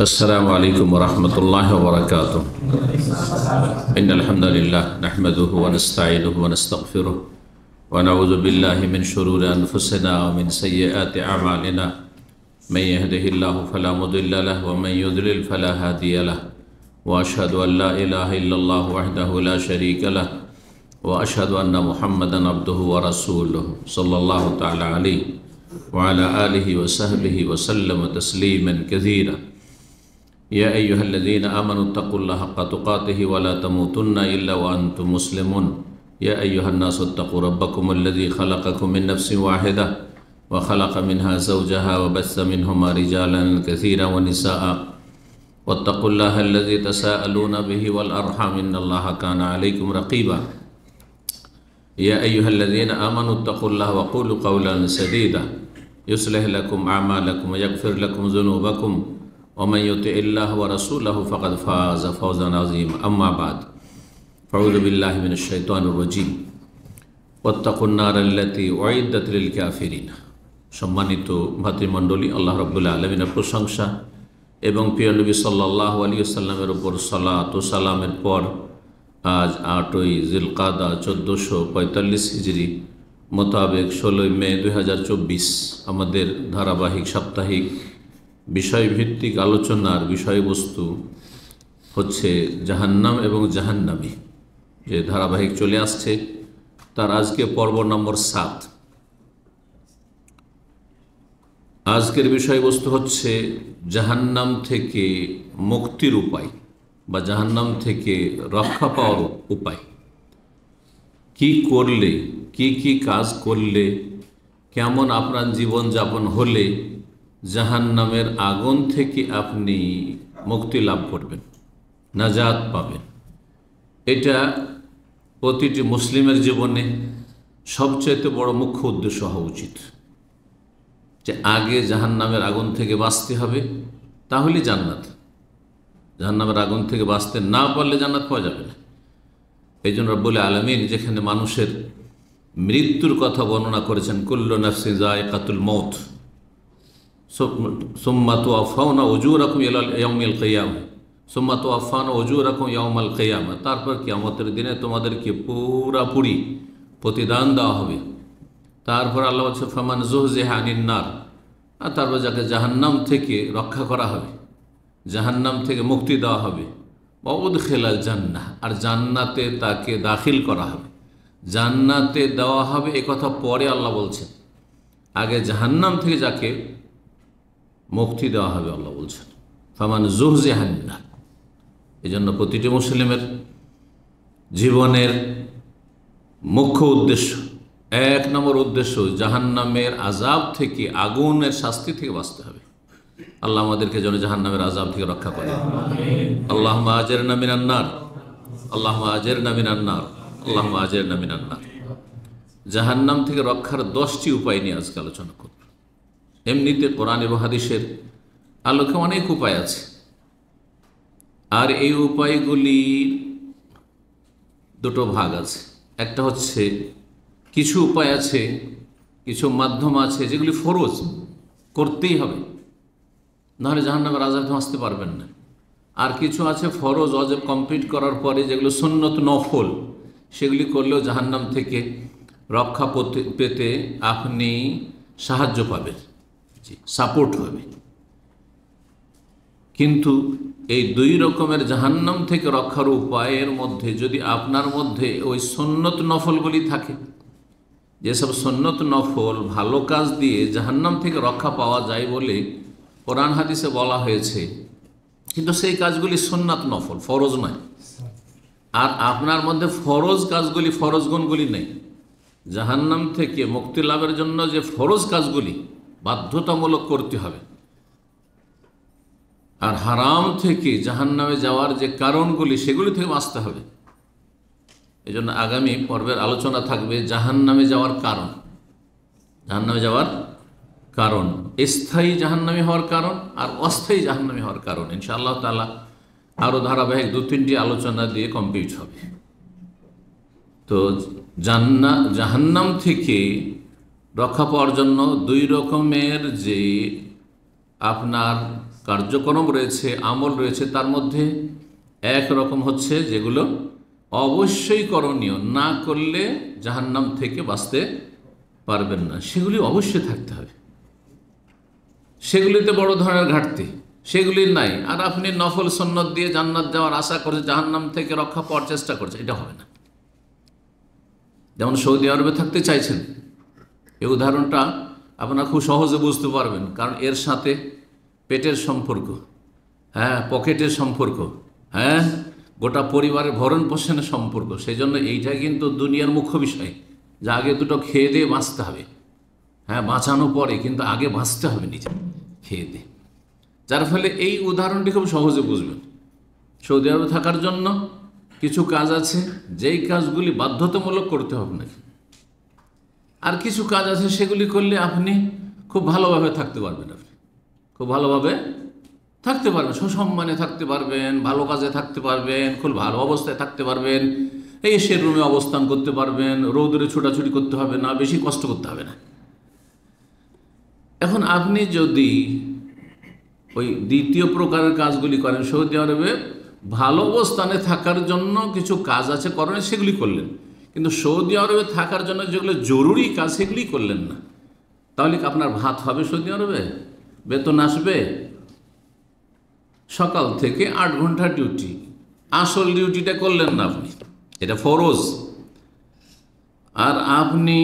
السلام عليكم ورحمة الله وبركاته. إن الحمد لله نحمده ونستعينه ونستغفره ونعوذ بالله من شرور أنفسنا ومن سيئات أعمالنا. من يهده الله فلا مضل له ومن يضلل فلا هادي له. وأشهد أن لا إله إلا الله وحده لا شريك له وأشهد أن محمدا عبده ورسوله صلى الله تعالى عليه وعلى آله وصحبه وسلم تسليما كثيرا. يا أيها الذين آمنوا اتقوا الله حق تقاته ولا تموتن إلا وأنتم مسلمون. يا أيها الناس اتقوا ربكم الذي خلقكم من نفس واحدة وخلق منها زوجها وبث منهما رجالا كثيرا ونساء واتقوا الله الذي تساءلون به والأرحام إن الله كان عليكم رقيبا. يا أيها الذين آمنوا اتقوا الله وقولوا قولا سديدا يصلح لكم أعمالكم ويغفر لكم ذنوبكم ومن يطع الله ورسوله فقد فاز فوزا عظيما. أما بعد فأعوذ بالله من الشيطان الرجيم واتقوا النار التي أعدت للكافرين. সম্মানিত ভাতৃমণ্ডলী, আল্লাহ রাব্বুল আলামিনের প্রশংসা এবং প্রিয় নবী সাল্লাল্লাহু আলাইহি ওয়াসাল্লামের উপর সালাত ও সালামের পর আজ 8ই জিলকাদা 1445 হিজরি মোতাবেক 16 মে 2024 আমাদের ধারাবাহিক সাপ্তাহিক বিষয়ভিত্তিক আলোচনার বিষয়বস্তু হচ্ছে জাহান্নাম এবং জাহান্নামী, যে ধারাবাহিক চলে আসছে তার আজকে পর্ব নম্বর 7। আজকের বিষয়বস্তু হচ্ছে জাহান্নাম থেকে মুক্তির উপায় বা জাহান্নাম থেকে রক্ষা পাওয়ার উপায়। কি করলে, কি কাজ করলে, কেমন আপনার জীবন যাপন হলে জাহান্নামের আগুন থেকে আপনি মুক্তি লাভ করবেন, নাজাত পাবেন। এটা প্রতিটি মুসলিমের জীবনে সবচাইতে বড় মুখ্য উদ্দেশ্য হওয়া উচিত, যে আগে জাহান্নামের আগুন থেকে বাঁচতে হবে, তাহলে জান্নাত। জাহান্নামের আগুন থেকে বাঁচতে না পারলে জান্নাত পাওয়া যাবে না। এই জন্য রব্বুল আলামিন যেখানে মানুষের মৃত্যুর কথা বর্ণনা করেছেন, কুল্লু নাফসিন যায়কাতুল মউত সুম্মা তুওয়াফাউনা উজুরাকুম ইয়াউমাল কিয়ামা সুম্মা তুওয়াফাউনা উজুরাকুম ইয়াউমাল কিয়ামা, তারপর কিয়ামতের দিনে তোমাদেরকে পুরাপুরি প্রতিদান দেওয়া হবে। তারপর আল্লাহ বলছে ফামান যুহজিহা আনিন নার, আর তারপর যাকে জাহান্নাম থেকে রক্ষা করা হবে, জাহান্নাম থেকে মুক্তি দেওয়া হবে। ওয়া উদখিলাল জান্নাহ, আর জান্নাতে তাকে দাখিল করা হবে, জান্নাতে দেওয়া হবে। এ কথা পরে আল্লাহ বলছেন, আগে জাহান্নাম থেকে যাকে মুক্তি দেওয়া হবে আল্লাহ বলছেন ফামান যুহজিহা আনিন নার। এই জন্য প্রতিটি মুসলিমের জীবনের মুখ্য উদ্দেশ্য, 1 নম্বর উদ্দেশ্য, জাহান্নামের আযাব থেকে, আগুনের শাস্তি থেকে বাঁচতে হবে। আল্লাহ আমাদেরকে যেন জাহান্নামের আযাব থেকে রক্ষা করে। আল্লাহুম্মা আজিরনা মিনান নার, আল্লাহুম্মা আজিরনা মিনান নার, আল্লাহুম্মা আজিরনা মিনান নার। জাহান্নাম থেকে রক্ষার 10টি উপায় নিয়ে আজকে আলোচনা করব। এমনিতে কোরআন এবং হাদিসের আলোকে অনেক উপায় আছে, আর এই উপায়গুলির দুটো ভাগ আছে। একটা হচ্ছে কিছু উপায় আছে, কিছু মাধ্যম আছে যেগুলি ফরজ, করতেই হবে, নাহলে জাহান্নামের আযাব থেকে বাঁচতে পারবেন না। আর কিছু আছে ফরজ ওয়াজিব কমপ্লিট করার পরে যেগুলো সুন্নত নফল, সেগুলি করলেও জাহান্নাম থেকে রক্ষা পেতে আপনি সাহায্য পাবেন, সাপোর্ট হবে। কিন্তু এই 2 রকমের জাহান্নাম থেকে রক্ষার উপায়ের মধ্যে যদি আপনার মধ্যে ওই সুন্নত নফলগুলি থাকে, যেসব সুন্নত নফল ভালো কাজ দিয়ে জাহান্নাম থেকে রক্ষা পাওয়া যায় বলে কোরআন হাদিসে বলা হয়েছে, কিন্তু সেই কাজগুলি সুন্নাত নফল, ফরজ নয়। আর আপনার মধ্যে ফরজ কাজগুলি, ফরজ গুণগুলি নেই। জাহান্নাম থেকে মুক্তি লাভের জন্য যে ফরজ কাজগুলি বাধ্যতামূলক করতে হবে, আর হারাম থেকে জাহান্নামে যাওয়ার যে কারণগুলি, সেগুলি থেকে বাঁচতে হবে। এই জন্য আগামী পর্বের আলোচনা থাকবে জাহান্নামে যাওয়ার কারণ, জাহান্নামে যাওয়ার কারণ, স্থায়ী জাহান্নামী হওয়ার কারণ আর অস্থায়ী জাহান্নামী হওয়ার কারণ। ইনশাআল্লাহ তাআলা আরও ধারাবাহিক 2-3টি আলোচনা দিয়ে কমপ্লিট হবে। তো জাহান্নাম থেকে রক্ষা পাওয়ার জন্য 2 রকমের যে আপনার কার্যক্রম রয়েছে, আমল রয়েছে, তার মধ্যে এক রকম হচ্ছে যেগুলো অবশ্যই করণীয়, না করলে জাহান্নাম থেকে বাঁচতে পারবেন না, সেগুলি অবশ্যই থাকতে হবে। সেগুলিতে বড় ধরনের ঘাটতি, সেগুলি নাই, আর আপনি নফল সুন্নত দিয়ে জান্নাত যাওয়ার আশা করে জাহান্নাম থেকে রক্ষা পাওয়ার চেষ্টা করছেন, এটা হবে না। যেমন সৌদি আরবে থাকতে চাইছেন, এই উদাহরণটা আপনারা খুব সহজে বুঝতে পারবেন, কারণ এর সাথে পেটের সম্পর্ক, পকেটের সম্পর্ক, গোটা পরিবারের ভরণ পোষণের সম্পর্ক। সেই জন্য এইটা কিন্তু দুনিয়ার মুখ্য বিষয়, যে আগে দুটো খেয়ে দিয়ে বাঁচতে হবে। বাঁচানো পরে, কিন্তু আগে বাঁচতে হবে নিজে খেয়ে দিয়ে। যার ফলে এই উদাহরণটি খুব সহজে বুঝবেন। সৌদি আরবে থাকার জন্য কিছু কাজ আছে, যেই কাজগুলি বাধ্যতামূলক করতে হবে নাকি, আর কিছু কাজ আছে সেগুলি করলে আপনি খুব ভালোভাবে থাকতে পারবেন। আপনি খুব ভালোভাবে থাকতে পারবেন, সসম্মানে থাকতে পারবেন, ভালো কাজে থাকতে পারবেন, খুব ভালো অবস্থায় থাকতে পারবেন, এসির রুমে অবস্থান করতে পারবেন, রৌদ্রে ছোটাছুটি করতে হবে না, বেশি কষ্ট করতে হবে না। এখন আপনি যদি ওই দ্বিতীয় প্রকারের কাজগুলি করেন, সৌদি আরবে ভালো অবস্থানে থাকার জন্য কিছু কাজ আছে করণীয়, সেগুলি করলেন, কিন্তু সৌদি আরবে থাকার জন্য যেগুলো জরুরি কাজ সেগুলি করলেন না, তাহলে কি আপনার ভাত হবে সৌদি আরবে? বেতন আসবে? সকাল থেকে 8 ঘন্টা ডিউটি, আসল ডিউটিটা করলেন না আপনি, এটা ফরজ। আর আপনি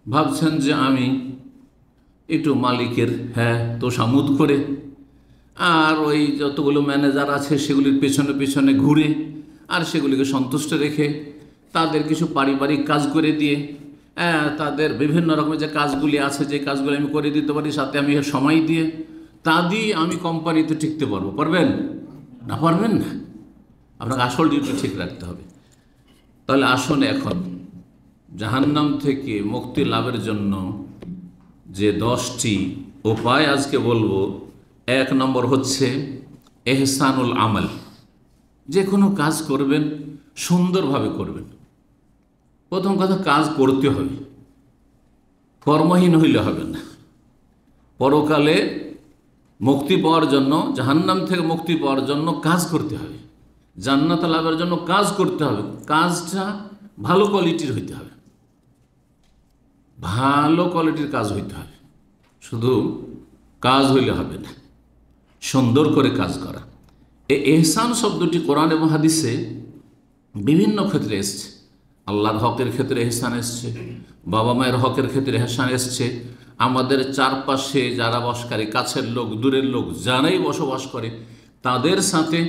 ভাবছেন যে আমি একটু মালিকের তোষামুদ করে, আর ওই যতগুলো ম্যানেজার আছে সেগুলির পেছনে পেছনে ঘুরে, আর সেগুলিকে সন্তুষ্ট রেখে, তাদের কিছু পারিবারিক কাজ করে দিয়ে, তাদের বিভিন্ন রকমের যে কাজগুলি আছে, যে কাজগুলি আমি করে দিতে পারি, সাথে আমি সময় দিয়ে, তা দিয়ে আমি কোম্পানিতে টিকতে পারবো? পারবেন না? পারবেন না। আপনাকে আসল ডিউটি ঠিক রাখতে হবে। তাহলে আসুন এখন জাহান্নাম থেকে মুক্তি লাভের জন্য যে 10টি উপায় আজকে বলবো। 1 নম্বর হচ্ছে এহসানুল আমল। যে কোনো কাজ করবেন সুন্দরভাবে করবেন। প্রথম কথা, কাজ করতে হবে, কর্মহীন হইলে হবে না। পরকালে মুক্তি পাওয়ার জন্য, জাহান্নাম থেকে মুক্তি পাওয়ার জন্য কাজ করতে হবে, জান্নাত লাভের জন্য কাজ করতে হবে। কাজটা ভালো কোয়ালিটির হইতে হবে, ভালো কোয়ালিটির কাজ হইতে হবে। শুধু কাজ হইলে হবে না, সুন্দর করে কাজ করা। এই এহসান শব্দটি কোরআন এবং হাদিসে বিভিন্ন ক্ষেত্রে এসছে। আল্লাহর হকের ক্ষেত্রে এহসান এসছে, বাবা মায়ের হকের ক্ষেত্রে এহসান এসছে, আমাদের চারপাশে যারা বসকারী, কাছের লোক, দূরের লোক, যারাই বসবাস করে তাদের সাথে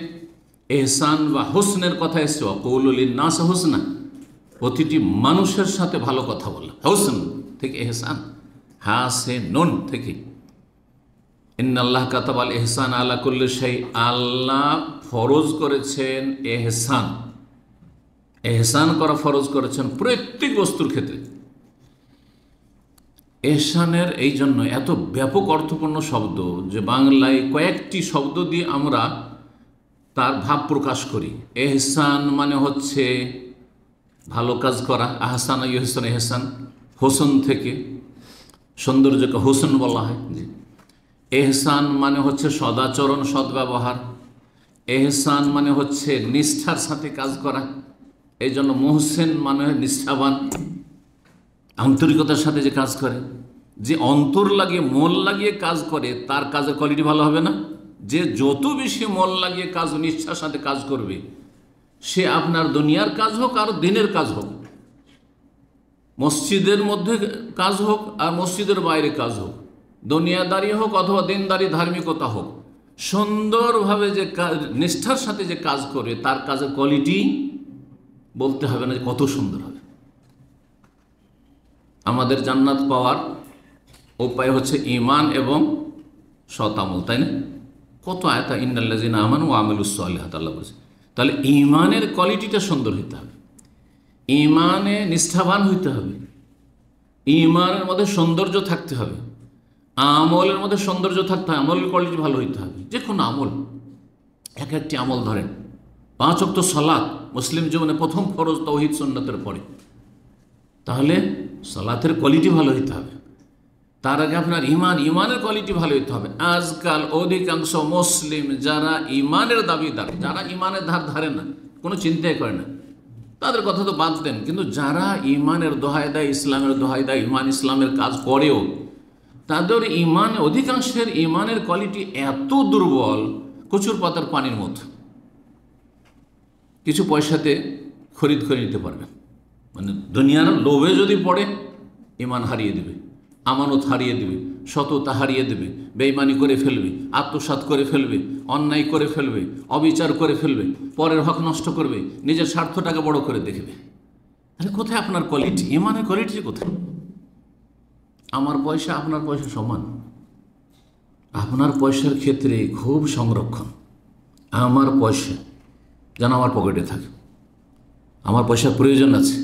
এহসান বা হোসনের কথা এসছে। ওয়াকুলু লিন্নাস হুসনা, প্রতিটি মানুষের সাথে ভালো কথা বলা। হোসন থেকে এহসান, হাসিনুন থেকে। ইন্নাল্লাহ কাতাবাল এহসান আলা কুল্লি শাই, আল্লাহ ফরজ করেছেন এহসান। এহসান করা ফরজ করেছেন প্রত্যেক বস্তুর ক্ষেত্রে। এহসানের এই জন্য এত ব্যাপক অর্থপূর্ণ শব্দ যে বাংলায় কয়েকটি শব্দ দিয়ে আমরা তার ভাব প্রকাশ করি। এহসান মানে হচ্ছে ভালো কাজ করা, আহসান ইহসান, এহসান হোসন থেকে, সৌন্দর্যকে হোসন বলা হয়। এহসান মানে হচ্ছে সদাচরণ, সদ্ব্যবহার। এহসান মানে হচ্ছে নিষ্ঠার সাথে কাজ করা, এই জন্য মোহসেন মানে নিষ্ঠাবান, আন্তরিকতার সাথে যে কাজ করে। যে অন্তর লাগিয়ে মন লাগিয়ে কাজ করে তার কাজের কোয়ালিটি ভালো হবে না। যে যত বেশি মন লাগিয়ে কাজ, নিষ্ঠার সাথে কাজ করবে, সে আপনার দুনিয়ার কাজ হোক আর দিনের কাজ হোক, মসজিদের মধ্যে কাজ হোক আর মসজিদের বাইরে কাজ হোক, দুনিয়াদারি হোক অথবা দিনদারি ধার্মিকতা হোক, সুন্দরভাবে যে নিষ্ঠার সাথে যে কাজ করবে তার কাজের কোয়ালিটি বলতে হবে না যে কত সুন্দর হবে। আমাদের জান্নাত পাওয়ার উপায় হচ্ছে ঈমান এবং সৎ আমল, তাই না? কত আয়াত, ইন্নাল্লাযিনা আমানু ওয়া আমিলুস সালিহাত, আল্লাহ বলেছে। তাহলে ঈমানের কোয়ালিটিটা সুন্দর হইতে হবে, ঈমানে নিষ্ঠাবান হইতে হবে, ঈমানের মধ্যে সৌন্দর্য থাকতে হবে, আমলের মধ্যে সৌন্দর্য থাকতে হবে, আমলের কোয়ালিটি ভালো হইতে হবে। যে কোনো আমল, এক একটি আমল ধরেন, 5 ওয়াক্ত সালাত মুসলিম জীবনে প্রথম ফরজ তাওহীদ সুন্নতের পরে, তাহলে সালাতের কোয়ালিটি ভালো হইতে হবে। তার আগে আপনার ইমানের কোয়ালিটি ভালো হতে হবে। আজকাল অধিকাংশ মুসলিম যারা ইমানের দাবিদার, যারা ইমানের ধার ধারে না, কোনো চিন্তাই করে না, তাদের কথা তো বাদ দেন, কিন্তু যারা ইমানের দোহাই দেয়, ইসলামের দোহাই দেয়, ইমান ইসলামের কাজ করেও তাদের অধিকাংশের ইমানের কোয়ালিটি এত দুর্বল, কচুর পাতার পানির মতো। কিছু পয়সাতে খরিদ করে নিতে পারবেন, মানে দুনিয়ার লোভে যদি পড়ে ইমান হারিয়ে দেবে, আমানত হারিয়ে দেবে, সততা হারিয়ে দেবে, বেঈমানি করে ফেলবে, আত্মসাৎ করে ফেলবে, অন্যায় করে ফেলবে, অবিচার করে ফেলবে, পরের হক নষ্ট করবে, নিজের স্বার্থটাকে বড় করে দেখবে। তাহলে কোথায় আপনার কোয়ালিটি? ইমানের কোয়ালিটি কোথায়? আমার পয়সা আপনার পয়সা সমান। আপনার পয়সার ক্ষেত্রে খুব সংরক্ষণ। আমার পয়সা যেন আমার পকেটে থাকে, আমার পয়সার প্রয়োজন আছে,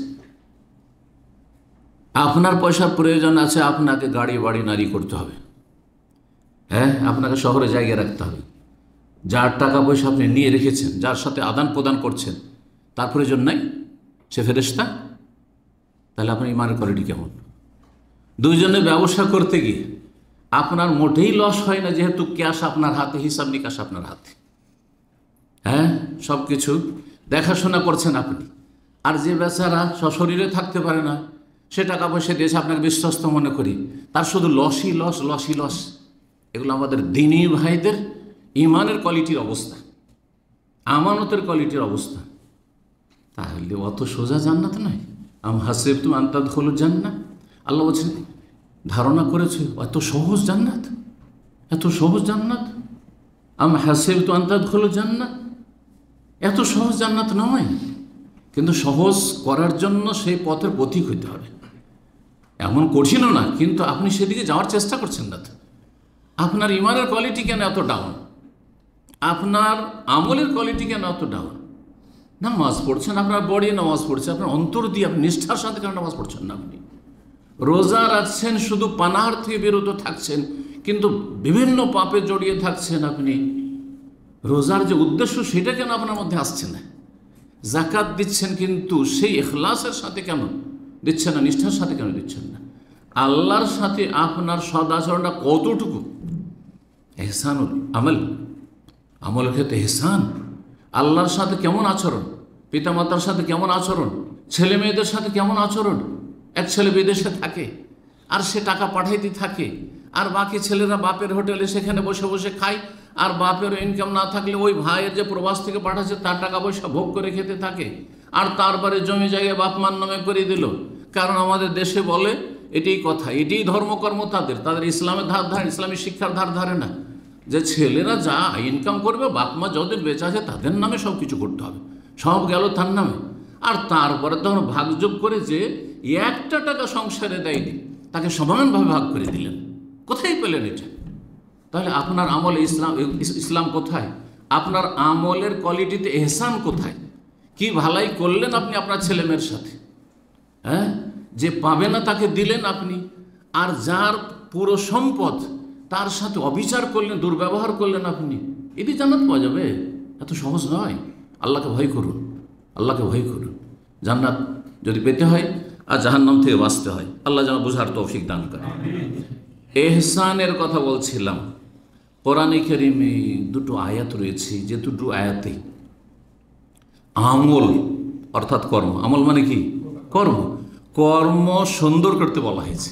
আপনার পয়সার প্রয়োজন আছে, আপনাকে গাড়ি বাড়ি নারী করতে হবে, হ্যাঁ, আপনাকে শহরে জায়গা রাখতে হবে। যার টাকা পয়সা আপনি নিয়ে রেখেছেন, যার সাথে আদান প্রদান করছেন, তার প্রয়োজন নাই, সে ফেরেশতা। তাহলে আপনার ইমানের কোয়ালিটি কেমন? দুইজনে ব্যবসা করতে গিয়ে আপনার মোটেই লস হয় না, যেহেতু ক্যাশ আপনার হাতে, হিসাব নিকাশ আপনার হাতে, হ্যাঁ, সব কিছু দেখাশোনা করছেন আপনি। আর যে বেচারা সশরীরে থাকতে পারে না, সে টাকা পয়সা দিয়েছে আপনাকে বিশ্বস্ত মনে করি, তার শুধু লসই লস, লসই লস। এগুলো আমাদের দ্বীনী ভাইদের ইমানের কোয়ালিটির অবস্থা, আমানতের কোয়ালিটির অবস্থা। তাহলে অত সোজা জান্নাত নয়। আম হাসিবতুম আন তাদখুলুল জান্নাহ, আল্লাহ বলছেন ধারণা করেছে এত সহজ জান্নাত, এত সহজ জান্নাত। আম হাসিবতুম আন তাদখুলুল জান্নাহ, এত সহজ জান্নাত নয়। কিন্তু সহজ করার জন্য সেই পথের পথিক হইতে হবে। এমন কঠিনও না, কিন্তু আপনি সেদিকে যাওয়ার চেষ্টা করছেন না। তো আপনার ইমানের কোয়ালিটি কেন এত ডাউন? আপনার আমলের কোয়ালিটি কেন এত ডাউন? নামাজ পড়ছেন, আপনার বডি নামাজ পড়ছে, আপনার অন্তর দিয়ে আপনি নিষ্ঠার সাথে কেন নামাজ পড়ছেন না? আপনি রোজা রাখছেন, শুধু পানাহার থেকে বিরত থাকছেন, কিন্তু বিভিন্ন পাপে জড়িয়ে থাকছেন। আপনি রোজার যে উদ্দেশ্য সেটা কেন আপনার মধ্যে আসছে না? জাকাত দিচ্ছেন, কিন্তু সেই ইখলাসের সাথে কেন দিচ্ছেন না? নিষ্ঠার সাথে কেন দিচ্ছেন না? আল্লাহর সাথে আপনার সদাচরণটা কতটুকু? এহসানুল আমল, আমলের ক্ষেত্রে এহসান। আল্লাহর সাথে কেমন আচরণ, পিতামাতার সাথে কেমন আচরণ, ছেলে মেয়েদের সাথে কেমন আচরণ? এক ছেলে বিদেশে থাকে আর সে টাকা পাঠাইতে থাকে, আর বাকি ছেলেরা বাপের হোটেলে সেখানে বসে বসে খায়, আর বাপের ইনকাম না থাকলে ওই ভাইয়ের যে প্রবাস থেকে পাঠাচ্ছে তার টাকা পয়সা ভোগ করে খেতে থাকে। আর তারপরে জমি জায়গায় বাপ মার নামে করে দিল। কারণ আমাদের দেশে বলে এটাই কথা, এটাই ধর্মকর্ম তাদের, তাদের ইসলামের ধার ধারে, ইসলামী শিক্ষার ধার ধারে না, যে ছেলেরা যা ইনকাম করবে বাপ মা যতদিন বেঁচে আছে তাদের নামে সব কিছু করতে হবে, সব গেল তার নামে। আর তারপরে তখন ভাগযোগ করে যে একটা টাকা সংসারে দেয়নি তাকে সমানভাবে ভাগ করে দিলেন। কোথায় পেলেন এটা? তাহলে আপনার আমলে ইসলাম কোথায়? আপনার আমলের কোয়ালিটিতে এহসান কোথায়? কি ভালাই করলেন আপনি আপনার ছেলে মেয়ের সাথে, হ্যাঁ? যে পাবে না তাকে দিলেন আপনি, আর যার পুরো সম্পদ তার সাথে অবিচার করলেন, দুর্ব্যবহার করলেন আপনি। এটি জান্নাত পাওয়া যাবে? এত সহজ নয়। আল্লাহকে ভয় করুন, আল্লাহকে ভয় করুন। জান্নাত যদি পেতে হয় আর জাহান্নাম থেকে বাঁচতে হয়, আল্লাহ যেন বুঝার তৌফিক দান করে। এহসানের কথা বলছিলাম। কোরআনে কারিমে দুটো আয়াত রয়েছে, যে দুটো আয়াতে আমল অর্থাৎ কর্ম, আমল মানে কি? কর্ম, কর্ম সুন্দর করতে বলা হয়েছে।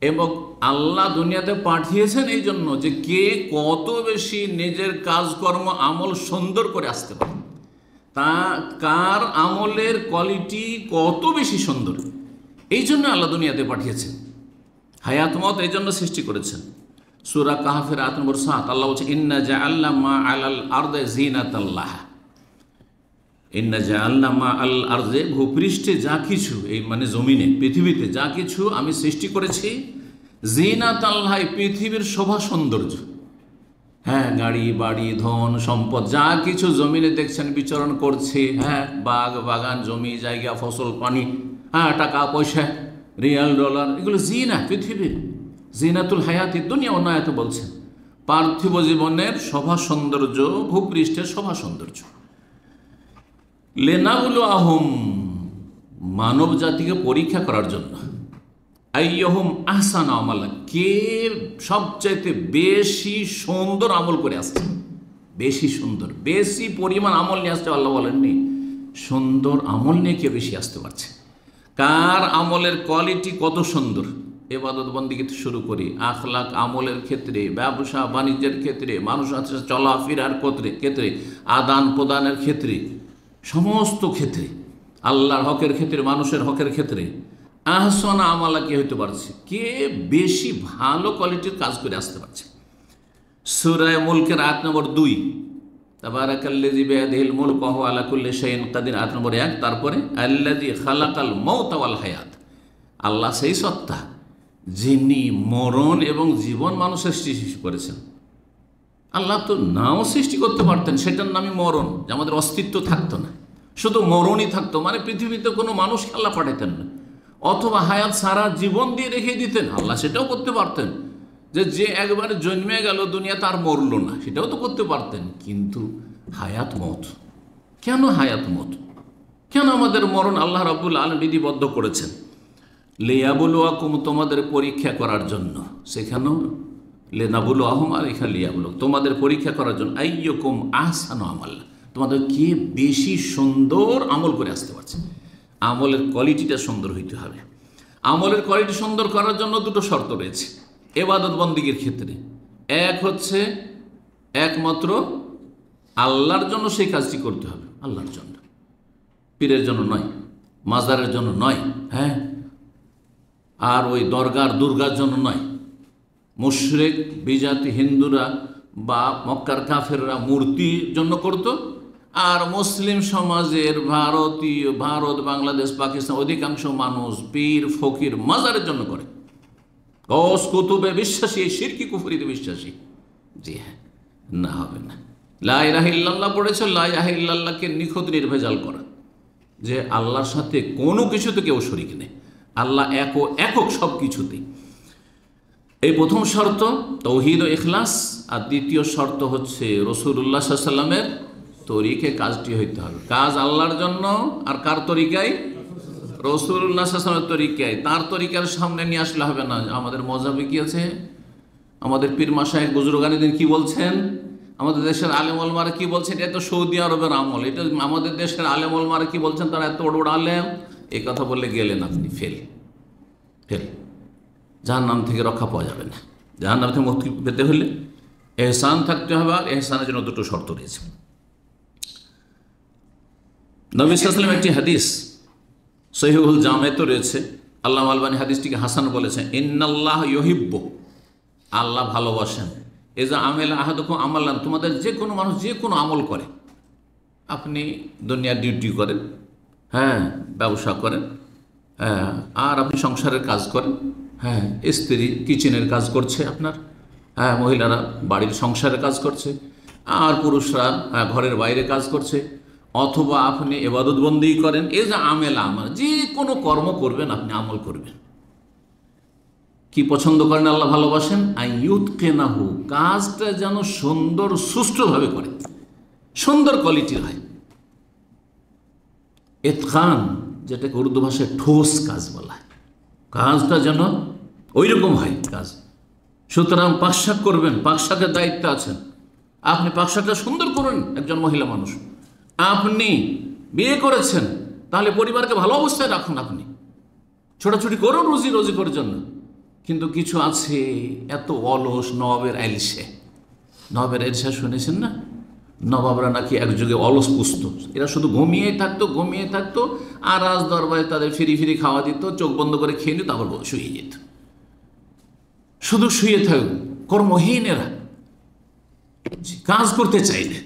এবং আল্লাহ দুনিয়াতে পাঠিয়েছেন এই জন্য যে কে কত বেশি নিজের কাজকর্ম আমল সুন্দর করে আসতে পারে, তা কার আমলের কোয়ালিটি কত বেশি সুন্দর, এই জন্য আল্লাহ দুনিয়াতে পাঠিয়েছেন। হায়াত মত এই জন্য সৃষ্টি করেছেন। সূরা কাহফের আয়াত নম্বর 7 আল্লাহ বলছে ইন্না জাআলনা মা আলাল আরদি জিনাতাল্লাহ, ইন্না জাআলনা মা আল আরদি, ভূপৃষ্ঠে যা কিছু, এই মানে জমিনে পৃথিবীতে যা কিছু আমি সৃষ্টি করেছি, জিনাতাল্লাহ, পৃথিবীর শোভা সৌন্দর্য, হ্যাঁ, গাড়ি বাড়ি ধন সম্পদ যা কিছু জমিনে দেখছেন বিচরণ করছে, হ্যাঁ, বাগ বাগান জমি জায়গা ফসল পানি, হ্যাঁ, টাকা পয়সা রিয়াল ডলার, এগুলো জিনা, পৃথিবীর জিনাতুল হায়াতি দুনিয়া। অন্য আয়াতে বলছেন পার্থিব জীবনের শোভা সৌন্দর্য, ভূপৃষ্ঠের শোভা সৌন্দর্য। লেনাবুলু আহম, মানব জাতিকে পরীক্ষা করার জন্য। আইয়ুহুম আহসানু আমালা, কে সবচাইতে বেশি সুন্দর আমল করে আসছে, বেশি সুন্দর, বেশি পরিমাণ আমল নিয়ে আসছে। আল্লাহ বলেননি সুন্দর আমল নিয়ে কে বেশি আসতে পারছে, কার আমলের কোয়ালিটি কত সুন্দর। ইবাদত বন্দেগী থেকে শুরু করি, আখলাক আমলের ক্ষেত্রে, ব্যবসা বাণিজ্যের ক্ষেত্রে, মানুষের সাথে চলাফেরার ক্ষেত্রে, আদান প্রদানের ক্ষেত্রে, সমস্ত ক্ষেত্রে, আল্লাহর হকের ক্ষেত্রে, মানুষের হকের ক্ষেত্রে আহসান আমালা কে হইতে পারছে, কে বেশি ভালো কোয়ালিটির কাজ করে আসতে পারছে। সূরা মুলকের আয়াত নম্বর 2, তাবারাকাল্লাযী বিয়াদিহিল মুলকু ওয়া হুয়া আলা কুল্লি শাইইন কাদির, আয়াত নম্বর 1। তারপরে আল্লাযী খালাকাল মাউতা ওয়াল হায়াত, আল্লাহ সেই সত্তা যিনি মরণ এবং জীবন মানুষের সৃষ্টি করেছেন। আল্লাহ তো নাও সৃষ্টি করতে পারতেন, সেটার নামই মরণ, যে আমাদের অস্তিত্ব থাকতো না, শুধু মরণই থাকতো, মানে পৃথিবীতে কোনো মানুষ আল্লাহ পাঠাতেন না। অথবা হায়াত সারা জীবন দিয়ে রেখে দিতেন, আল্লাহ সেটাও করতে পারতেন। যে একবারে জন্মে গেল দুনিয়া তার মরল না, সেটাও তো করতে পারতেন। কিন্তু হায়াত মত, কেন হায়াত মত, কেন আমাদের মরণ আল্লাহ রাব্বুল আলামিন বিধিবদ্ধ করেছেন? লিয়াবলুয়াকুম, তোমাদের পরীক্ষা করার জন্য। সেখানেও লিনাবলুয়াহুম, আর এখানে লিয়াবলু, তোমাদের পরীক্ষা করার জন্য। আইয়ুকুম আহসানু আমালা, তোমাদের কে বেশি সুন্দর আমল করে আসতে পারছে। আমলের কোয়ালিটিটা সুন্দর হইতে হবে। আমলের কোয়ালিটি সুন্দর করার জন্য দুটো শর্ত রয়েছে ইবাদত বন্দেগীর ক্ষেত্রে। এক হচ্ছে একমাত্র আল্লাহর জন্য সেই কাজটি করতে হবে, আল্লাহর জন্য, পীরের জন্য নয়, মাজারের জন্য নয়, হ্যাঁ, আর ওই দরগার দুর্গার জন্য নয়। মুশরিক বিজাতি হিন্দুরা বা মক্কার কাফেররা মূর্তির জন্য করত, আর মুসলিম সমাজের ভারত, বাংলাদেশ, পাকিস্তান অধিকাংশ মানুষ পীর ফকির মাজারের জন্য করে। গস কুতুবে বিশ্বাসী, এই শিরকি কুফরিতে বিশ্বাসী। জি হ্যাঁ, না, হবে না। লা ইলাহা ইল্লাল্লাহ পড়েছে, লা ইলাহা ইল্লাল্লাহকে নিখুঁত নির্ভেজাল করা, যে আল্লাহর সাথে কোনো কিছুতে কেউ শরীক নেই, আল্লাহ একক সব কিছুতেই। এই প্রথম শর্ত তাওহীদ ও ইখলাস, আর দ্বিতীয় শর্ত হচ্ছে রাসূলুল্লাহ সাল্লাল্লাহু আলাইহি ওয়াসাল্লামের তরিকে কাজটি হইতে হবে। কাজ আল্লাহর জন্য, আর কার তরিকায়? রাসূলুল্লাহ সাল্লাল্লাহু আলাইহি ওয়াসাল্লামের তরিকায়। তার তরিকার সামনে নিয়ে আসলে হবে না। আমাদের মজাবে কি আছে, আমাদের পীর মাশায়েখ বুজুর্গানিদিন কি বলছেন, আমাদের দেশের আলেম ওলামারা কি বলছেন, এটা তো সৌদি আরবের আমল, এটা আমাদের দেশের আলেম ওলামারা কি বলছেন, তারা এত বড় বড় আলেম, এই কথা বললে গেলেন আপনি ফেল। জাহান্নাম থেকে রক্ষা পাওয়া যাবে না। জাহান্নাম থেকে মুক্তি পেতে হলে এহসান থাকতে হবে, আর এহসানের জন্য দুটো শর্ত রয়েছে। নবী সাল্লাল্লাহু আলাইহি ওয়াসাল্লাম একটি হাদিস সহিহুল জামেতে রয়েছে, আল্লামা আলবানী হাদিসটিকে হাসান বলেছেন। ইন্নাল্লাহ ইউহিব্বু, আল্লাহ ভালোবাসেন, এজা আমেলা আহাদুকুম আমালান, তোমাদের যে কোনো মানুষ যে কোনো আমল করে, আপনি দুনিয়ার ডিউটি করেন, হ্যাঁ, ব্যবসা করেন, হ্যাঁ, আর আপনি সংসারের কাজ করেন, হ্যাঁ, স্ত্রী কিচেনের কাজ করছে আপনার, হ্যাঁ, মহিলারা বাড়ির সংসারের কাজ করছে, আর পুরুষরা ঘরের বাইরে কাজ করছে, অথবা আপনি ইবাদত বন্দেগী করেন, এ যে আমেলা আমার, যে কোনো কর্ম করবেন, আপনি আমল করবেন। কি পছন্দ করেন আল্লাহ ভালোবাসেন? আইয়ুতকিনাহু, কাজটা যেন সুন্দর সুষ্ঠুভাবে করে, সুন্দর কোয়ালিটির হয়। ইতকান, যেটাকে উর্দু ভাষায় ঠোস কাজ বলা হয়, কাজটা যেন ওই রকম হয় কাজ। সুতরাং পাকশাক করবেন, পাকশাকের দায়িত্ব আছেন, আপনি পাকশাকটা সুন্দর করুন। একজন মহিলা মানুষ, আপনি বিয়ে করেছেন, তাহলে পরিবারকে ভালো অবস্থায় রাখুন, আপনি ছোটাছুটি করুন রুজি করার জন্য। কিন্তু কিছু আছে এত অলস, নবাবের আইলসা শুনেছেন না? নবাবরা নাকি এক যুগে অলস পুষত, এরা শুধু ঘুমিয়ে থাকতো, আর রাজ দরবারে তাদের ফিরি খাওয়া দিত, চোখ বন্ধ করে খেয়ে নিত, আবার শুয়ে যেত, শুধু শুয়ে থাক, কর্মহীন এরা, কাজ করতে চাইলে।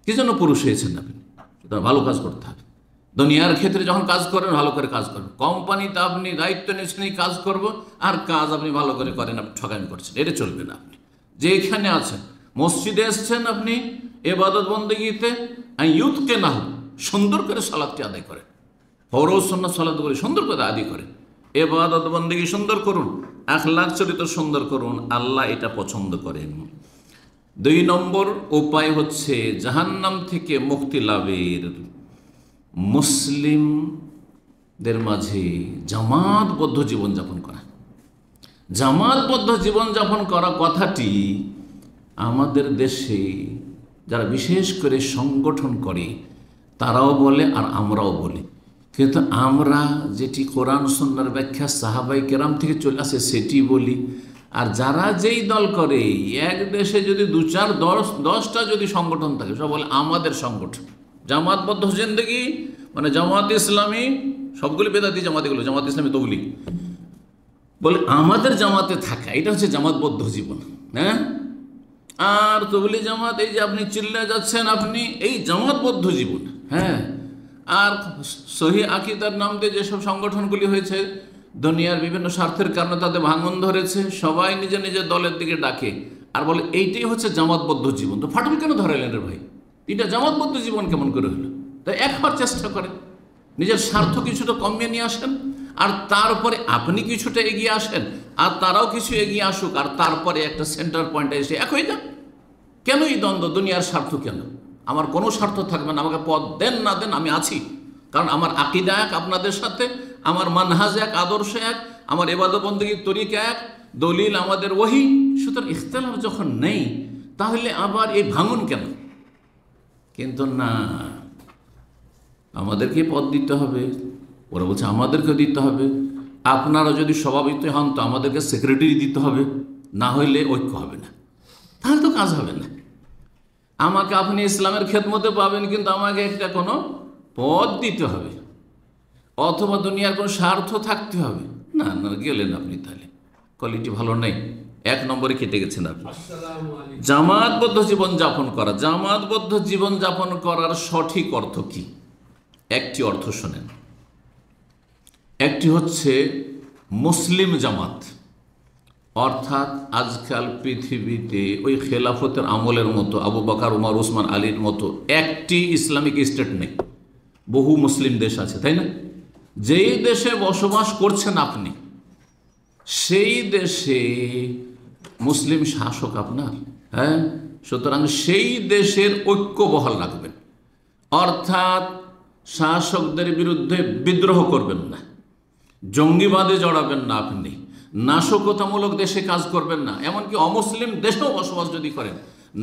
কি জন্য পুরুষ হয়েছেন আপনি? ভালো কাজ করতে হবে। দুনিয়ার ক্ষেত্রে যখন কাজ করেন, ভালো করে কাজ করবেন। কোম্পানিতে আপনি দায়িত্ব নিয়েছেন কাজ করব, আর কাজ আপনি ভালো করে করেন, আপনি ঠকামি করছেন, এটা চলবে না। আপনি যেখানে আছেন, মসজিদে এসছেন, আপনি ইবাদত বন্দেগীতে ইউতকিনাহু, সুন্দর করে সালাতটি আদায় করেন, ফরজ সুন্নাত সালাতগুলি সুন্দর করে আদায় করেন, ইবাদত বন্দেগী সুন্দর করুন, আখলাক চরিত্র সুন্দর করুন, আল্লাহ এটা পছন্দ করেন। 2 নম্বর উপায় হচ্ছে জাহান্নাম থেকে মুক্তি লাভের। মুসলিম মুসলিমদের মাঝে জামাতবদ্ধ জীবনযাপন করা। জামাতবদ্ধ জীবনযাপন করা কথাটি আমাদের দেশে যারা বিশেষ করে সংগঠন করে তারাও বলে আর আমরাও বলি, কিন্তু আমরা যেটি কোরআন সুন্নাহর ব্যাখ্যা সাহাবাই কেরাম থেকে চলে আসে সেটি বলি। আর যারা যেই দল করে, এক দেশে যদি 2, 4, 10টা যদি সংগঠন থাকে, সব বলে আমাদের সংগঠন। জামাতবদ্ধ জিন্দেগি মানে জামাত ইসলামী, সবগুলি বেদাতি জামাতিগুলো, জামাত ইসলামী তবলিগ, বলে আমাদের জামাতে থাকা, এটা হচ্ছে জামাতবদ্ধ জীবন। হ্যাঁ, আর তবলিগ জামাত, এই যে আপনি চিল্লে যাচ্ছেন, আপনি এই জামাতবদ্ধ জীবন। হ্যাঁ, আর সহি আকীদার নাম দিয়ে যেসব সংগঠনগুলি হয়েছে, দুনিয়ার বিভিন্ন স্বার্থের কারণে তাদের ভাঙন ধরেছে, সবাই নিজের নিজের দলের দিকে ডাকে আর বলে এইটাই হচ্ছে জামাতবদ্ধ জীবন। তো ফাটল কেন ধরাইলেন রে ভাই? এটা জামাতবদ্ধ জীবন কেমন করে হলো? তাই একবার চেষ্টা করেন, নিজের স্বার্থ কিছুটা কমিয়ে নিয়ে আসেন, আর তারপরে আপনি কিছুটা এগিয়ে আসেন, আর তারাও কিছু এগিয়ে আসুক, আর তারপরে একটা সেন্টার পয়েন্টে এসে এক হয়ে যান। কেন এই দ্বন্দ্ব? দুনিয়ার স্বার্থ কেন? আমার কোনো স্বার্থ থাকবে না, আমাকে পদ দেন না দেন আমি আছি, কারণ আমার আকীদা এক আপনাদের সাথে, আমার মানহাজ এক, আদর্শ এক, আমার ইবাদত বন্দেগীর তরিকা এক, দলিল আমাদের ওহী। সুতরাং ইখতিলাফ যখন নেই, তাহলে আবার এই ভাঙন কেন? কিন্তু না, আমাদেরকে পদ দিতে হবে, ওরা বলছে আমাদেরকে দিতে হবে। আপনারা যদি সভাপতি হন তো আমাদেরকে সেক্রেটারি দিতে হবে, না হইলে ঐক্য হবে না, তাহলে তো কাজ হবে না। আমাকে আপনি ইসলামের খেদমতে পাবেন, কিন্তু আমাকে একটা কোনো পদ দিতে হবে, অথবা দুনিয়ার কোনো স্বার্থ থাকতে হবে। না না, গেলেন আপনি, তাহলে কোয়ালিটি ভালো নেই, 1 নম্বরে কেটে গেছেন আপনি। জামাতবদ্ধ জীবনযাপন করা, জামাতবদ্ধ জীবনযাপন করার সঠিক অর্থ কি? একটি অর্থ শোনেন। একটি হচ্ছে মুসলিম জামাত, অর্থাৎ আজকাল পৃথিবীতে ওই খেলাফতের আমলের মতো আবু বকর, উমর, ওসমান, আলীর মতো একটি ইসলামিক স্টেট নেই, বহু মুসলিম দেশ আছে, তাই না? যেই দেশে বসবাস করছেন আপনি, সেই দেশে মুসলিম শাসক আপনার। হ্যাঁ, সুতরাং সেই দেশের ঐক্য বহাল রাখবেন, অর্থাৎ শাসকদের বিরুদ্ধে বিদ্রোহ করবেন না, জঙ্গিবাদে জড়াবেন না, আপনি নাশকতামূলক দেশে কাজ করবেন না, এমনকি অমুসলিম দেশেও বসবাস যদি করেন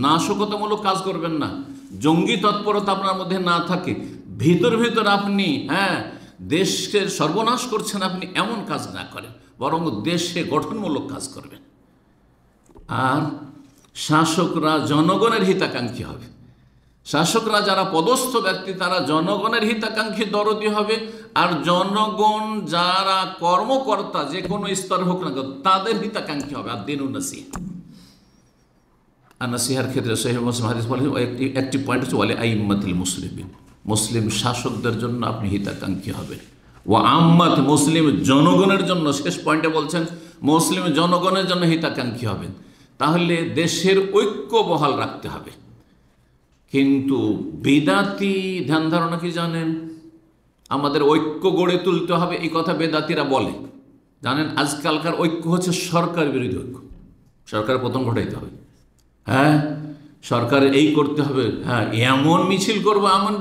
নাশকতামূলক কাজ করবেন না, জঙ্গি তৎপরতা আপনার মধ্যে না থাকে, ভিতর ভিতর আপনি দেশের সর্বনাশ করছেন আপনি, এমন কাজ না করেন, বরং দেশে গঠনমূলক কাজ করবেন। আর শাসকরা জনগণের হিতাকাঙ্ক্ষী হবে, শাসকরা যারা পদস্থ ব্যক্তি তারা জনগণের হিতাকাঙ্ক্ষী দরদি হবে, আর জনগণ যারা কর্মকর্তা যে কোনো স্তর হোক না তাদের হিতাকাঙ্ক্ষী হবে। আর দিনুন নাসিহা, আর নাসিহার ক্ষেত্রে সহিহ মুসলিম হাদিস বলে একটি পয়েন্ট হচ্ছে ওয়ালি আইম্মাতুল মুসলিমিন, মুসলিম শাসকদের জন্য আপনি হিতাকাঙ্ক্ষী হবেন। ও আম্মাত, মুসলিম জনগণের জন্য, শেষ পয়েন্টে বলছেন মুসলিম জনগণের জন্য হিতাকাঙ্ক্ষী হবেন। তাহলে দেশের ঐক্য বহাল রাখতে হবে। কিন্তু বেদাতি ধ্যান ধারণা কি জানেন? আমাদের ঐক্য গড়ে তুলতে হবে, এই কথা বেদাতিরা বলে। জানেন আজকালকার ঐক্য হচ্ছে সরকার বিরোধী ঐক্য, সরকার পতন ঘটাইতে হবে। হ্যাঁ, সরকার এই করতে হবে, হ্যাঁ এমন মিছিল করবো, এমন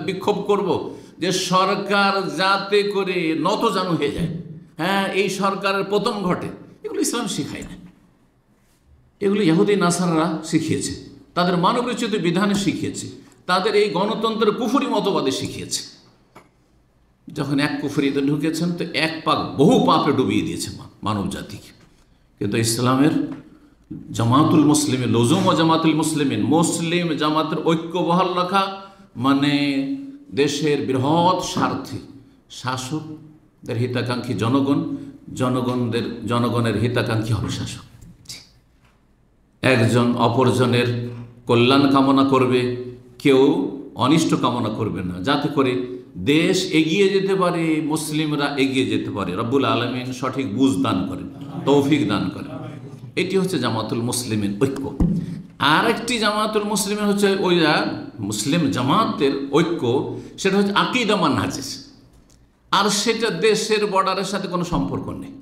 বিক্ষোভ করব যে সরকার যাতে করে নতজানু হয়ে যায়, হ্যাঁ এই সরকারের পতন ঘটে। এগুলো ইসলাম শিখায় না, এগুলো ইহুদি নাসারারা শিখিয়েছে, তাদের মানবরচিত বিধানে শিখিয়েছে, তাদের এই গণতন্ত্রের কুফরি মতবাদে শিখিয়েছে। যখন এক কুফরিতে ঢুকেছেন তো এক পাক বহু পাপে ডুবিয়ে দিয়েছে মানব জাতিকে। কিন্তু ইসলামের জামাতুল মুসলিমিন, লজুম ও জামাতুল মুসলিমিন, মুসলিম জামাতের ঐক্য বহাল রাখা মানে দেশের বৃহৎ স্বার্থে শাসকদের হিতাকাঙ্ক্ষী জনগণ, জনগণের হিতাকাঙ্ক্ষী হবে শাসক। একজন অপরজনের কল্যাণ কামনা করবে, কেউ অনিষ্ট কামনা করবে না, যাতে করে দেশ এগিয়ে যেতে পারে, মুসলিমরা এগিয়ে যেতে পারে। রব্বুল আলামিন সঠিক বুঝ দান করেন, তৌফিক দান করেন। এটি হচ্ছে জামাতুল মুসলিমিন ঐক্য। আর একটি জামাতুল মুসলিমিন হচ্ছে ওই মুসলিম জামাতের ঐক্য, সেটা হচ্ছে আকীদা মানহাজের, আর সেটা দেশের বর্ডারের সাথে কোনো সম্পর্ক নেই,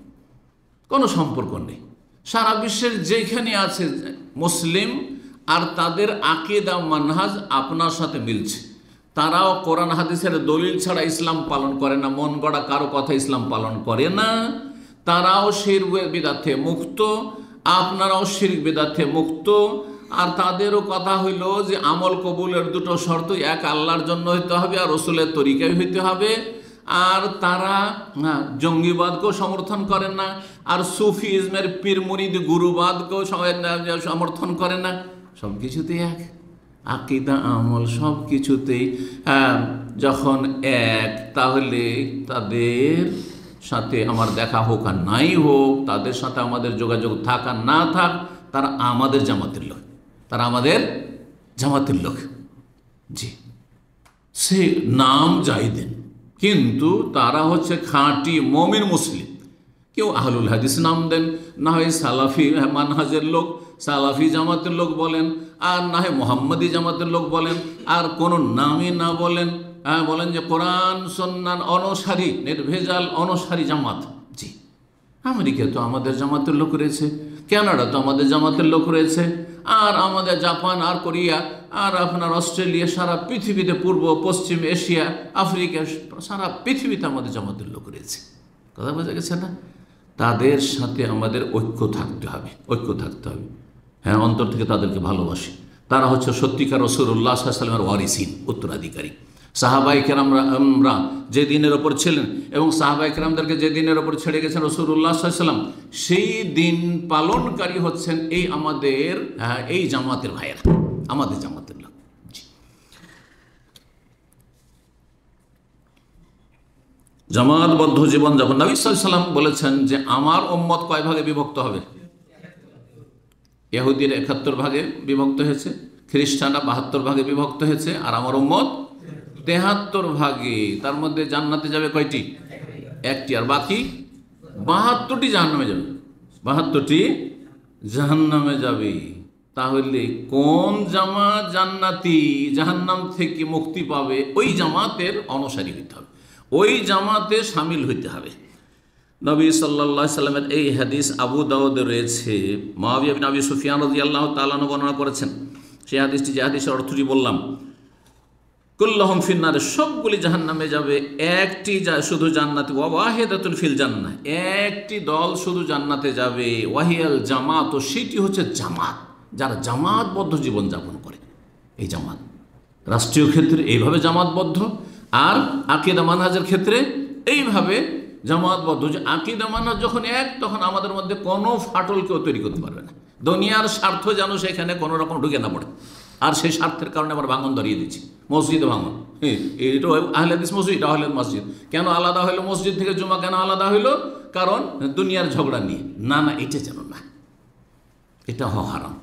কোনো সম্পর্ক নেই। সারা বিশ্বের যেখানে আছে মুসলিম আর তাদের আকীদা মানহাজ আপনার সাথে মিলছে, তারাও কোরআন হাদিসের দলিল ছাড়া ইসলাম পালন করে না, মন গড়া কারো কথা ইসলাম পালন করে না। তারাও শিরক বিদআতে মুক্ত, আপনারাও শিরক বিদআতে মুক্ত। আর তাদেরও কথা হইল যে আমল কবুলের দুটো শর্ত, এক আল্লাহর জন্য হইতে হবে আর রসুলের তরিকায় হইতে হবে। আর তারা জঙ্গিবাদকেও সমর্থন করেন না, আর সুফিজমের পীর মুরিদ গুরুবাদকেও সমর্থন করে না। সব কিছুতেই এক, আকীদা আমল সব কিছুতেই যখন এক, তাহলে তাদের সাথে আমার দেখা হোক আর নাই হোক, তাদের সাথে আমাদের যোগাযোগ থাক আর না থাক, তারা আমাদের জামাতের লোক, তারা আমাদের জামাতের লোক। জি, সে নাম যাই দেন, কিন্তু তারা হচ্ছে খাঁটি মমিন মুসলিম। কেউ আহলুল হাদিস নাম দেন, না হয় সালাফি মানহাজের লোক, সালাফি জামাতের লোক বলেন, আর না হয় মোহাম্মদী জামাতের লোক বলেন, আর কোনো নামই না বলেন, বলেন যে কোরআন সুন্নাহ অনুসারী, নির্ভেজাল অনুসারী জামাত। জি, আমেরিকা তো আমাদের জামাতের লোক রয়েছে, কানাডা তো আমাদের জামাতের লোক রয়েছে, আর আমাদের জাপান আর কোরিয়া আর আপনার অস্ট্রেলিয়া, সারা পৃথিবীতে, পূর্ব পশ্চিম এশিয়া, আফ্রিকা, সারা পৃথিবীতে আমাদের জামাতের লোক রয়েছে। কথা বোঝা গেছে না? তাদের সাথে আমাদের ঐক্য থাকতে হবে, ঐক্য থাকতে হবে। হ্যাঁ, অন্তর থেকে তাদেরকে ভালোবাসি। তারা হচ্ছে সত্যিকার রাসূলুল্লাহ সাল্লাল্লাহু আলাইহি ওয়াসাল্লামের ওয়ারিসিন, উত্তরাধিকারী। সাহাবায়ে কেরামরা যে দিনের ওপর ছিলেন এবং সাহাবায়ে কেরামদেরকে যে দিনের ওপর ছেড়ে গেছেন রাসূলুল্লাহ সাল্লাল্লাহু আলাইহি ওয়াসাল্লাম, সেই দিন পালনকারী হচ্ছেন এই আমাদের এই জামাতের ভাইয়েরা, আমাদের জামাতের লোক। জামাতবদ্ধ জীবনযাপন। নবী সাল্লাল্লাহু আলাইহি ওয়াসাল্লাম বলেছেন যে আমার উম্মত কয় ভাগে বিভক্ত হবে? ইহুদির ৭১ ভাগে বিভক্ত হয়েছে, খ্রিস্টানরা ৭২ ভাগে বিভক্ত হয়েছে, আর আমার উম্মত ৭৩ ভাগে। তার মধ্যে জান্নাতে যাবে কয়টি? একটি, আর বাকি ৭২টি জাহান্নামে যাবে, ৭২টি জাহান্নামে যাবে। তাহলে কোন জামাত জান্নাতি, জাহান্নাম থেকে মুক্তি পাবে, ওই জামাতের অনুসারী হইতে হবে, ওই জামাতে শামিল হইতে হবে। নবী সাল্লাল্লাহু আলাইহি সাল্লামের এই হাদিস আবু দাউদে রয়েছে। মুআবিয়া বিন আবি সুফিয়ান রাদিয়াল্লাহু তাআলা আনহু বর্ণনা করেছেন সেই হাদিসটি, যে হাদিসের অর্থটি বললাম, কুল্লুহুম ফিন্নার, সবগুলি জাহান্নামে যাবে, একটি শুধু জান্নাতে, ওয়া ওয়াহিদাতুন ফিল জান্নাহ, একটি দল শুধু জান্নাতে যাবে, ওয়াহিয়াল জামাত, ও সেটি হচ্ছে জামাত, যারা জামাতবদ্ধ জীবনযাপন করে। এই জামাত রাষ্ট্রীয় ক্ষেত্রে এইভাবে জামাতবদ্ধ, আর আকীদা মানহাজের ক্ষেত্রে এইভাবে জামাতবদ্ধ। যে আকীদা মানহাজ যখন এক, তখন আমাদের মধ্যে কোনো ফাটল কেউ তৈরি করতে পারবে না। দুনিয়ার স্বার্থ যেন সেখানে কোনো রকম ঢুকে না পড়ে, আর সেই স্বার্থের কারণে আমরা ভাঙন ধরিয়ে দিচ্ছি, মসজিদে ভাঙন। এটা আহলে হাদিস মসজিদ, এটা আহলে মসজিদ। কেন আলাদা হইলো মসজিদ থেকে জুমা, কেন আলাদা হইলো? কারণ দুনিয়ার ঝগড়া নিয়ে। না না, এটা যেন না, এটা হারাম।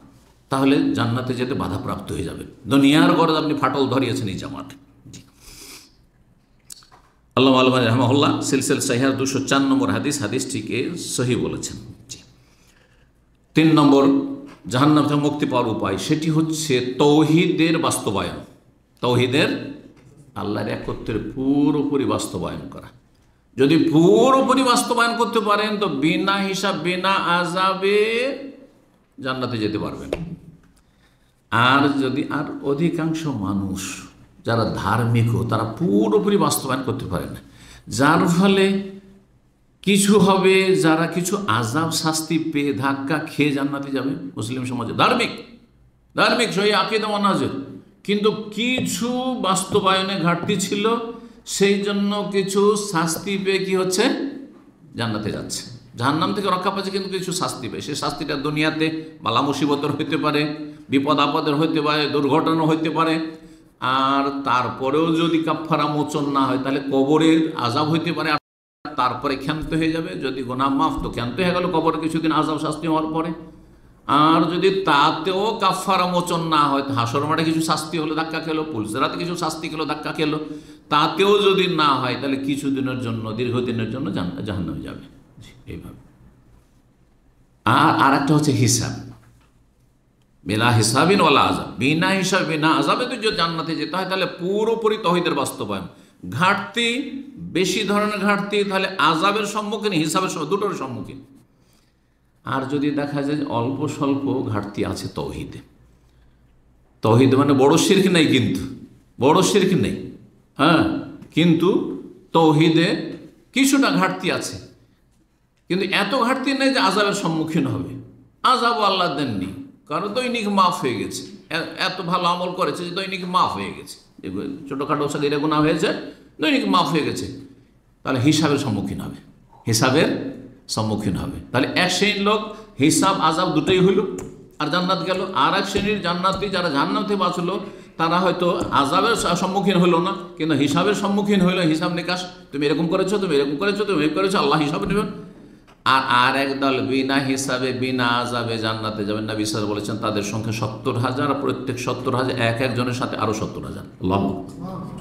তাহলে জান্নাতে যেতে বাধাপ্রাপ্ত হয়ে যাবে। দুনিয়ার গরজ আপনি ফাটল ধরিয়েছেন এই জামাতে। আল্লামা আলবানী রাহমাহুল্লাহ সিলসিলা সহিহ 204 নম্বর হাদিসটিকে সহি বলেছেন। জি, 3 নম্বর জাহান্নাম থেকে মুক্তি পাওয়ার উপায়, সেটি হচ্ছে তৌহিদের বাস্তবায়ন। তৌহিদের, আল্লাহর একত্বের পুরোপুরি বাস্তবায়ন করা। যদি পুরোপুরি বাস্তবায়ন করতে পারেন তো বিনা হিসাব, বিনা আযাবে জান্নাতে যেতে পারবেন। আর যদি আর অধিকাংশ মানুষ যারা ধার্মিকও, তারা পুরোপুরি বাস্তবায়ন করতে পারে না, যার ফলে কিছু হবে, যারা কিছু আযাব শাস্তি পেয়ে ধাক্কা খেয়ে জান্নাতে যাবে। মুসলিম সমাজে ধার্মিক সহি আকীদা মানহাজের, কিন্তু কিছু বাস্তবায়নে ঘাটতি ছিল, সেই জন্য কিছু শাস্তি পেয়ে কি হচ্ছে, জান্নাতে যাচ্ছে। জাহান্নাম থেকে রক্ষা পাচ্ছে, কিন্তু কিছু শাস্তি পায়। সেই শাস্তিটা দুনিয়াতে বালা মুসিবতের হইতে পারে, বিপদ আপদের হইতে পারে, দুর্ঘটনা হইতে পারে। আর তারপরেও যদি কাফারা মোচন না হয়, তাহলে কবরের আযাব হইতে পারে, তারপরে ক্ষান্ত হয়ে যাবে। যদি গুনাহ মাফ, তো ক্ষান্ত হয়ে গেল কবরে কিছুদিন আযাব শাস্তি হওয়ার পরে। আর যদি তাতেও কাফারা মোচন না হয়, হাসর মাঠে কিছু শাস্তি হলো, ধাক্কা খেলো, পুলিশের হাতে কিছু শাস্তি খেলো, ধাক্কা খেলো, তাতেও যদি না হয়, তাহলে কিছুদিনের জন্য, দীর্ঘদিনের জন্য জাহান্নামে যাবে। এইভাবে। আর একটা হচ্ছে হিসাব, বিনা হিসাবিন ওয়ালা আযাব, বিনা হিসাব বিনা আযাবে যদি জান্নাতে যেতে হয়, তাহলে পুরোপুরি তৌহিদের বাস্তবায়ন। ঘাটতি, বেশি ধরনের ঘাটতি, তাহলে আযাবের সম্মুখীন, হিসাবের দুটোর সম্মুখীন। আর যদি দেখা যায় অল্প স্বল্প ঘাটতি আছে তৌহিদে, তৌহিদ মানে বড় শিরক নাই, কিন্তু বড় শিরক নেই, হ্যাঁ, কিন্তু তৌহিদে কিছুটা ঘাটতি আছে, কিন্তু এত ঘাটতি নেই যে আযাবের সম্মুখীন হবে। আযাবও আল্লাহ দেননি, কারণ দৈনিক মাফ হয়ে গেছে, এত ভালো আমল করেছে যে দৈনিক মাফ হয়ে গেছে, ছোটোখাটো সাগীরা গুনাহ হয়েছে, দৈনিক মাফ হয়ে গেছে, তাহলে হিসাবের সম্মুখীন হবে, হিসাবের সম্মুখীন হবে। তাহলে এক শ্রেণীর লোক হিসাব আযাব দুটোই হইল আর জান্নাত গেল, আর এক শ্রেণীর জান্নাতি যারা জান্নাত থেকে বাঁচলো তারা হয়তো আযাবের সম্মুখীন হইল না, কিন্তু হিসাবের সম্মুখীন হইল, হিসাব নিকাশ, তুমি এরকম করেছো, তুমি এরকম করেছো, তুমি এরকম করেছো, আল্লাহ হিসাব নেবেন। আর একদল বিনা হিসাবে বিনা আযাবে জান্নাতে যাবেন। নবী সাল্লাল্লাহু আলাইহি ওয়াসাল্লাম বলেছেন তাদের সংখ্যা 70,000, প্রত্যেক 70,000 এক একজনের সাথে আরো 70,000।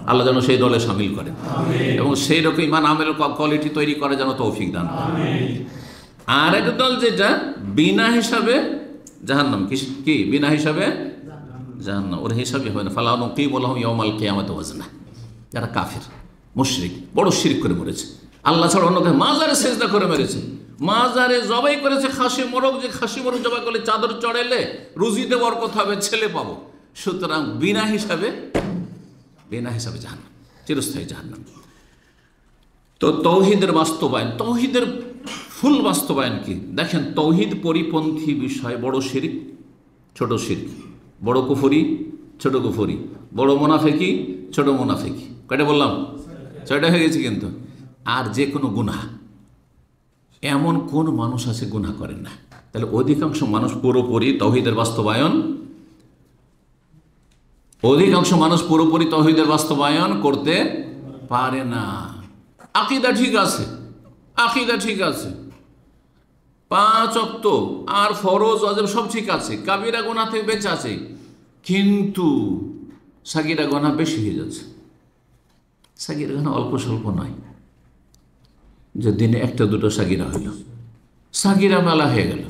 আল্লাহ যেন সেই দলে শামিল করেন এবং সেই রকম ইমান আমের কোয়ালিটি তৈরি করে যেন তৌফিক দান করেন। আর এক দল যেটা বিনা হিসাবে জাহান্নাম, কি বিনা হিসাবে জাহান্নাম, ওর হিসাবই হয় না। ফালা নুকিমু লাহুম ইয়াওমাল কিয়ামাতি ওয়াজনা, যারা কাফির মুশরিক, বড় শিরক করে মরেছে, আল্লাহ ছাড়া অন্যকে মাজারে সেজদা করে মেরেছে, মাজারে জবাই করেছে খাসি মোরগ, যে খাসি মোরগ জবাই করলে চাদর চড়াইলে রুজিতে বরকত হবে, ছেলে পাবো। সুতরাং বিনা হিসাবে জাহান্নাম, চিরস্থায়ী জাহান্নাম। তো তৌহিদের বাস্তবায়ন, তৌহিদের ফুল বাস্তবায়ন কি দেখেন। তৌহিদ পরিপন্থী বিষয় বড় শিরক, ছোট শিরক, বড় কুফরি, ছোট কুফরি, বড় মুনাফিকি, ছোট মুনাফিকি, কয়টা বললাম? 6টা হয়ে গেছে। কিন্তু আর যে কোনো গুনাহ, এমন কোন মানুষ আছে গুনাহ করেন না? তাহলে অধিকাংশ মানুষ পুরোপুরি তৌহিদের বাস্তবায়ন, তৌহিদের বাস্তবায়ন করতে পারে না। আকীদা ঠিক আছে, 5 ওয়াক্ত আর ফরজ ওয়াজিব সব ঠিক আছে, কাবিরা গুনাহ থেকে বেঁচে আছে, কিন্তু সাগীরা গুনাহ বেশি হয়ে যাচ্ছে। সাগীরা গুনাহ অল্প স্বল্প নয় যে দিনে 1-2 সাগীরা হইল, সাগীরা মেলা হয়ে গেল।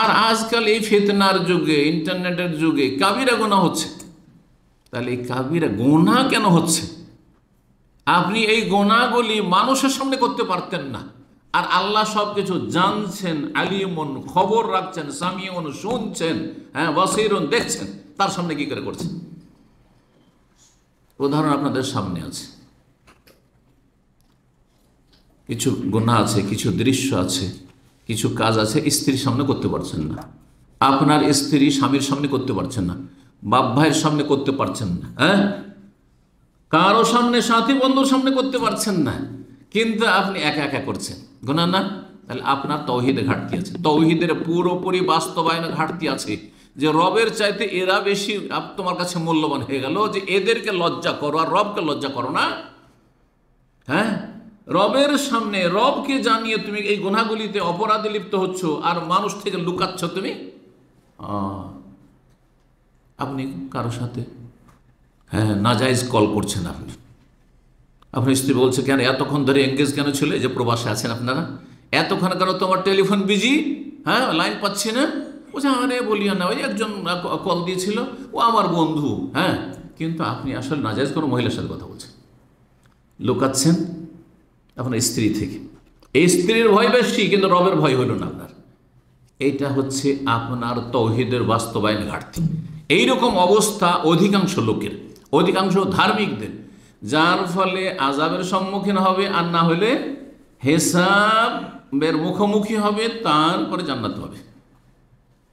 আর আজকাল এই ফিতনার যুগে, ইন্টারনেটের যুগে কাবিরা গুনাহ হচ্ছে। তাহলে এই কাবিরা গুনাহ কেন হচ্ছে? আপনি এই গুনাহগুলি মানুষের সামনে করতে পারতেন না, আর আল্লাহ সব কিছু জানছেন, আলিমুন খবর রাখছেন, সামিউন শুনছেন, হ্যাঁ, বাসীরুন দেখছেন, তার সামনে কি করে করছেন? উদাহরণ আপনাদের সামনে আছে, কিছু গুনাহ আছে, কিছু দৃশ্য আছে, কিছু কাজ আছে স্ত্রীর সামনে করতে পারছেন না, আপনার স্ত্রী স্বামীর সামনে করতে পারছেন না, বাপ ভাইয়ের সামনে করতে পারছেন না, হ্যাঁ, কারো সামনে, সাথী বন্ধুর সামনে করতে পারছেন না, কিন্তু আপনি একা একা করছেন, গুনাহ না? তাহলে আপনার তৌহিদে ঘাটতি আছে, তৌহিদের পুরোপুরি বাস্তবায়নে ঘাটতি আছে, যে রবের চাইতে এরা বেশি তোমার কাছে মূল্যবান হয়ে গেল, যে এদেরকে লজ্জা করো আর রবকে লজ্জা করো না। হ্যাঁ, রবের সামনে রবকে জানিয়ে তুমি এই গুনাহগুলিতে অপরাধে লিপ্ত হচ্ছ, আর মানুষ থেকে লুকাচ্ছ তুমি। আপনি কারো সাথে, হ্যাঁ, নাজায়েজ কল করছেন, আপনার স্ত্রী বলছে কেন এতক্ষণ ধরে এঙ্গেজ কেন ছিল, যে প্রবাসে আছেন আপনারা, এতক্ষণ কেন তোমার টেলিফোন বিজি, হ্যাঁ, লাইন পাচ্ছি না। বলছে আরে বলিও না, ওই একজন কল দিয়েছিল, ও আমার বন্ধু, হ্যাঁ, কিন্তু আপনি আসলে নাজায়েজ কোনো মহিলার সাথে কথা বলছেন, লুকাচ্ছেন আপনার স্ত্রী থেকে। এই স্ত্রীর ভয় বেশি, কিন্তু রবের ভয় হইল না আপনার। এইটা হচ্ছে আপনার তৌহিদের বাস্তবায়ন ঘাটতি। এইরকম অবস্থা অধিকাংশ লোকের, অধিকাংশ ধার্মিকদের, যার ফলে আযাবের সম্মুখীন হবে, আর না হলে হিসাবের মুখোমুখি হবে, তারপরে জান্নাত হবে।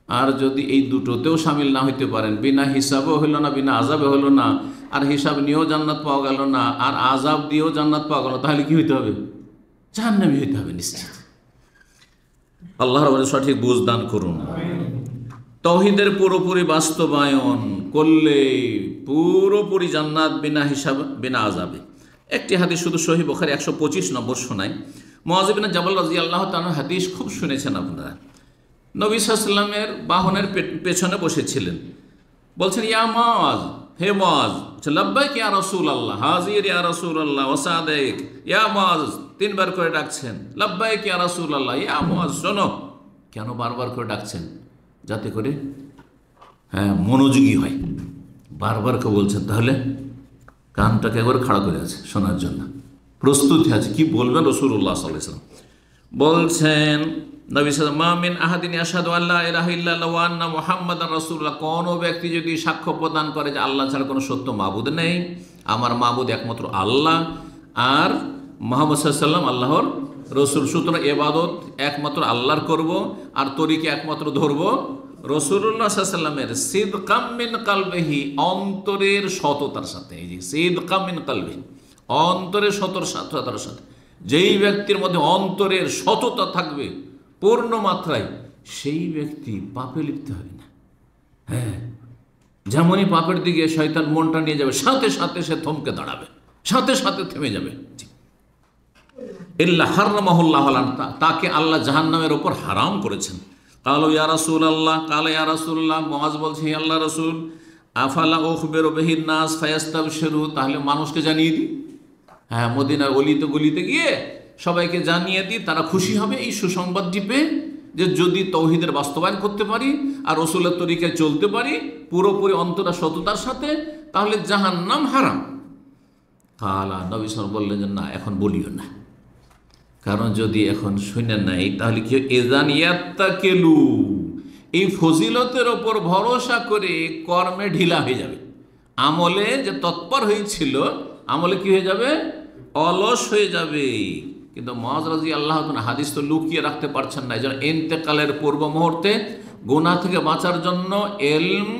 আর যদি এই দুটোতেও শামিল না হইতে পারেন, বিনা হিসাবেও হইল না, বিনা আযাবে হইল না, আর হিসাব নিয়েও জান্নাত পাওয়া গেল না, আর আযাব দিয়েও জান্নাত পাওয়া গেল, তাহলে কি হইতে হবে? জাহান্নামী হইতে হবে নিশ্চিত। আল্লাহর আমাদের সঠিক বুঝ দান করুন। তৌহিদের পুরোপুরি বাস্তবায়ন করলে পুরোপুরি জান্নাত, বিনা হিসাব, বিনা আযাবে। একটি হাদিস শুধু সহিহ বুখারী 125 নম্বর শোনায়। মুআয ইবনে জাবাল রাদিয়াল্লাহু তাআলা হাদিস খুব শুনেছেন আপনারা। নবী সাল্লাল্লাহু আলাইহি ওয়াসাল্লামের বাহনের পেছনে বসেছিলেন, বলছেন ইয়া মুআয, হে মুআয, লাব্বাইক ইয়া রাসূলুল্লাহ, হাজির ইয়া রাসূলুল্লাহ, ওয়া সাদিক ইয়া মুআয, 3 বার করে ডাকছেন, লাব্বাইক ইয়া রাসূলুল্লাহ, ইয়া মুআয, শোনো। কেন বারবার করে ডাকছেন? যাতে করে, হ্যাঁ, মনোযোগী হয়, বারবার কে বলছেন, তাহলে কানটাকে একবার খাড়া করে আছে শোনার জন্য, প্রস্তুতি আছে, কি বলবেন রাসূলুল্লাহ সাল্লাল্লাহু আলাইহি ওয়াসাল্লাম। বলছেন নবী সাল্লাল্লাহু মা মিন আহাদিন ইয়াশহাদু আল্লা ইলাহা ইল্লাল্লাহ ওয়া আন্না মুহাম্মাদার রাসূলুল্লাহ, কোন ব্যক্তি যদি সাক্ষ্য প্রদান করে যে আল্লাহ ছাড়া কোনো সত্য মাবুদ নেই, আমার মাবুদ একমাত্র আল্লাহ, আর মুহাম্মদ সাল্লাল্লাহু আলাইহি ওয়াসাল্লাম আল্লাহর রসুল, সুতরাং ইবাদত একমাত্র আল্লাহর করব আর তরিকা একমাত্র ধরব রাসূলুল্লাহ সাল্লাল্লাহু আলাইহি ওয়াসাল্লামের, সিদকাম মিন কলবিহি, অন্তরের সততার সাথে। এই যে সিদকাম মিন কলবিহি, অন্তরের সততার সাথে। যেই ব্যক্তির মধ্যে অন্তরের সততা থাকবে পূর্ণ মাত্রায়, সেই ব্যক্তি পাপে লিপ্ত হবে না। হ্যাঁ, যেমনই পাপের দিকে শয়তান মনটা নিয়ে যাবে, সাথে সাথে সে থমকে দাঁড়াবে, সাথে সাথে থেমে যাবে। ইল্লা হারামাহুল্লাহ, তাকে আল্লাহ জাহান্নামের ওপর হারাম করেছেন। কালো ইয়া রাসূলুল্লাহ, কালে ইয়া রাসূলুল্লাহ, মুআজ বলছে হে আল্লাহ রাসূল, আফালা উখবিরু বিহিন নাস ফায়াস্তাবশিরু, তাহলে মানুষকে জানিয়ে দিই। হ্যাঁ, মদিনার অলিতে গলিতে গিয়ে সবাইকে জানিয়ে দিই, তারা খুশি হবে এই সুসংবাদটি পেয়ে, যে যদি তৌহিদের বাস্তবায়ন করতে পারি আর রসুলের তরিকায় চলতে পারি পুরোপুরি অন্তরা সততার সাথে, তাহলে জাহান্নাম হারাম। কালা, নবী সাল্লাল্লাহু আলাইহি ওয়াসাল্লাম বললেন যে না, এখন বলিও না, কারণ যদি এখন শুনে নাই তাহলে কি এজান ইয়াত্তাকিলু, এই ফজিলতের ওপর ভরসা করে কর্মে ঢিলা হয়ে যাবে, আমলে যে তৎপর হয়েছিল আমলে কি হয়ে যাবে, অলস হয়ে যাবে। কিন্তু মুআজ রাদিয়াল্লাহু আনহু হাদিস তো লুকিয়ে রাখতে পারছেন না, যেন ইন্তেকালের পূর্ব মুহূর্তে গুনাহ থেকে বাঁচার জন্য ইলম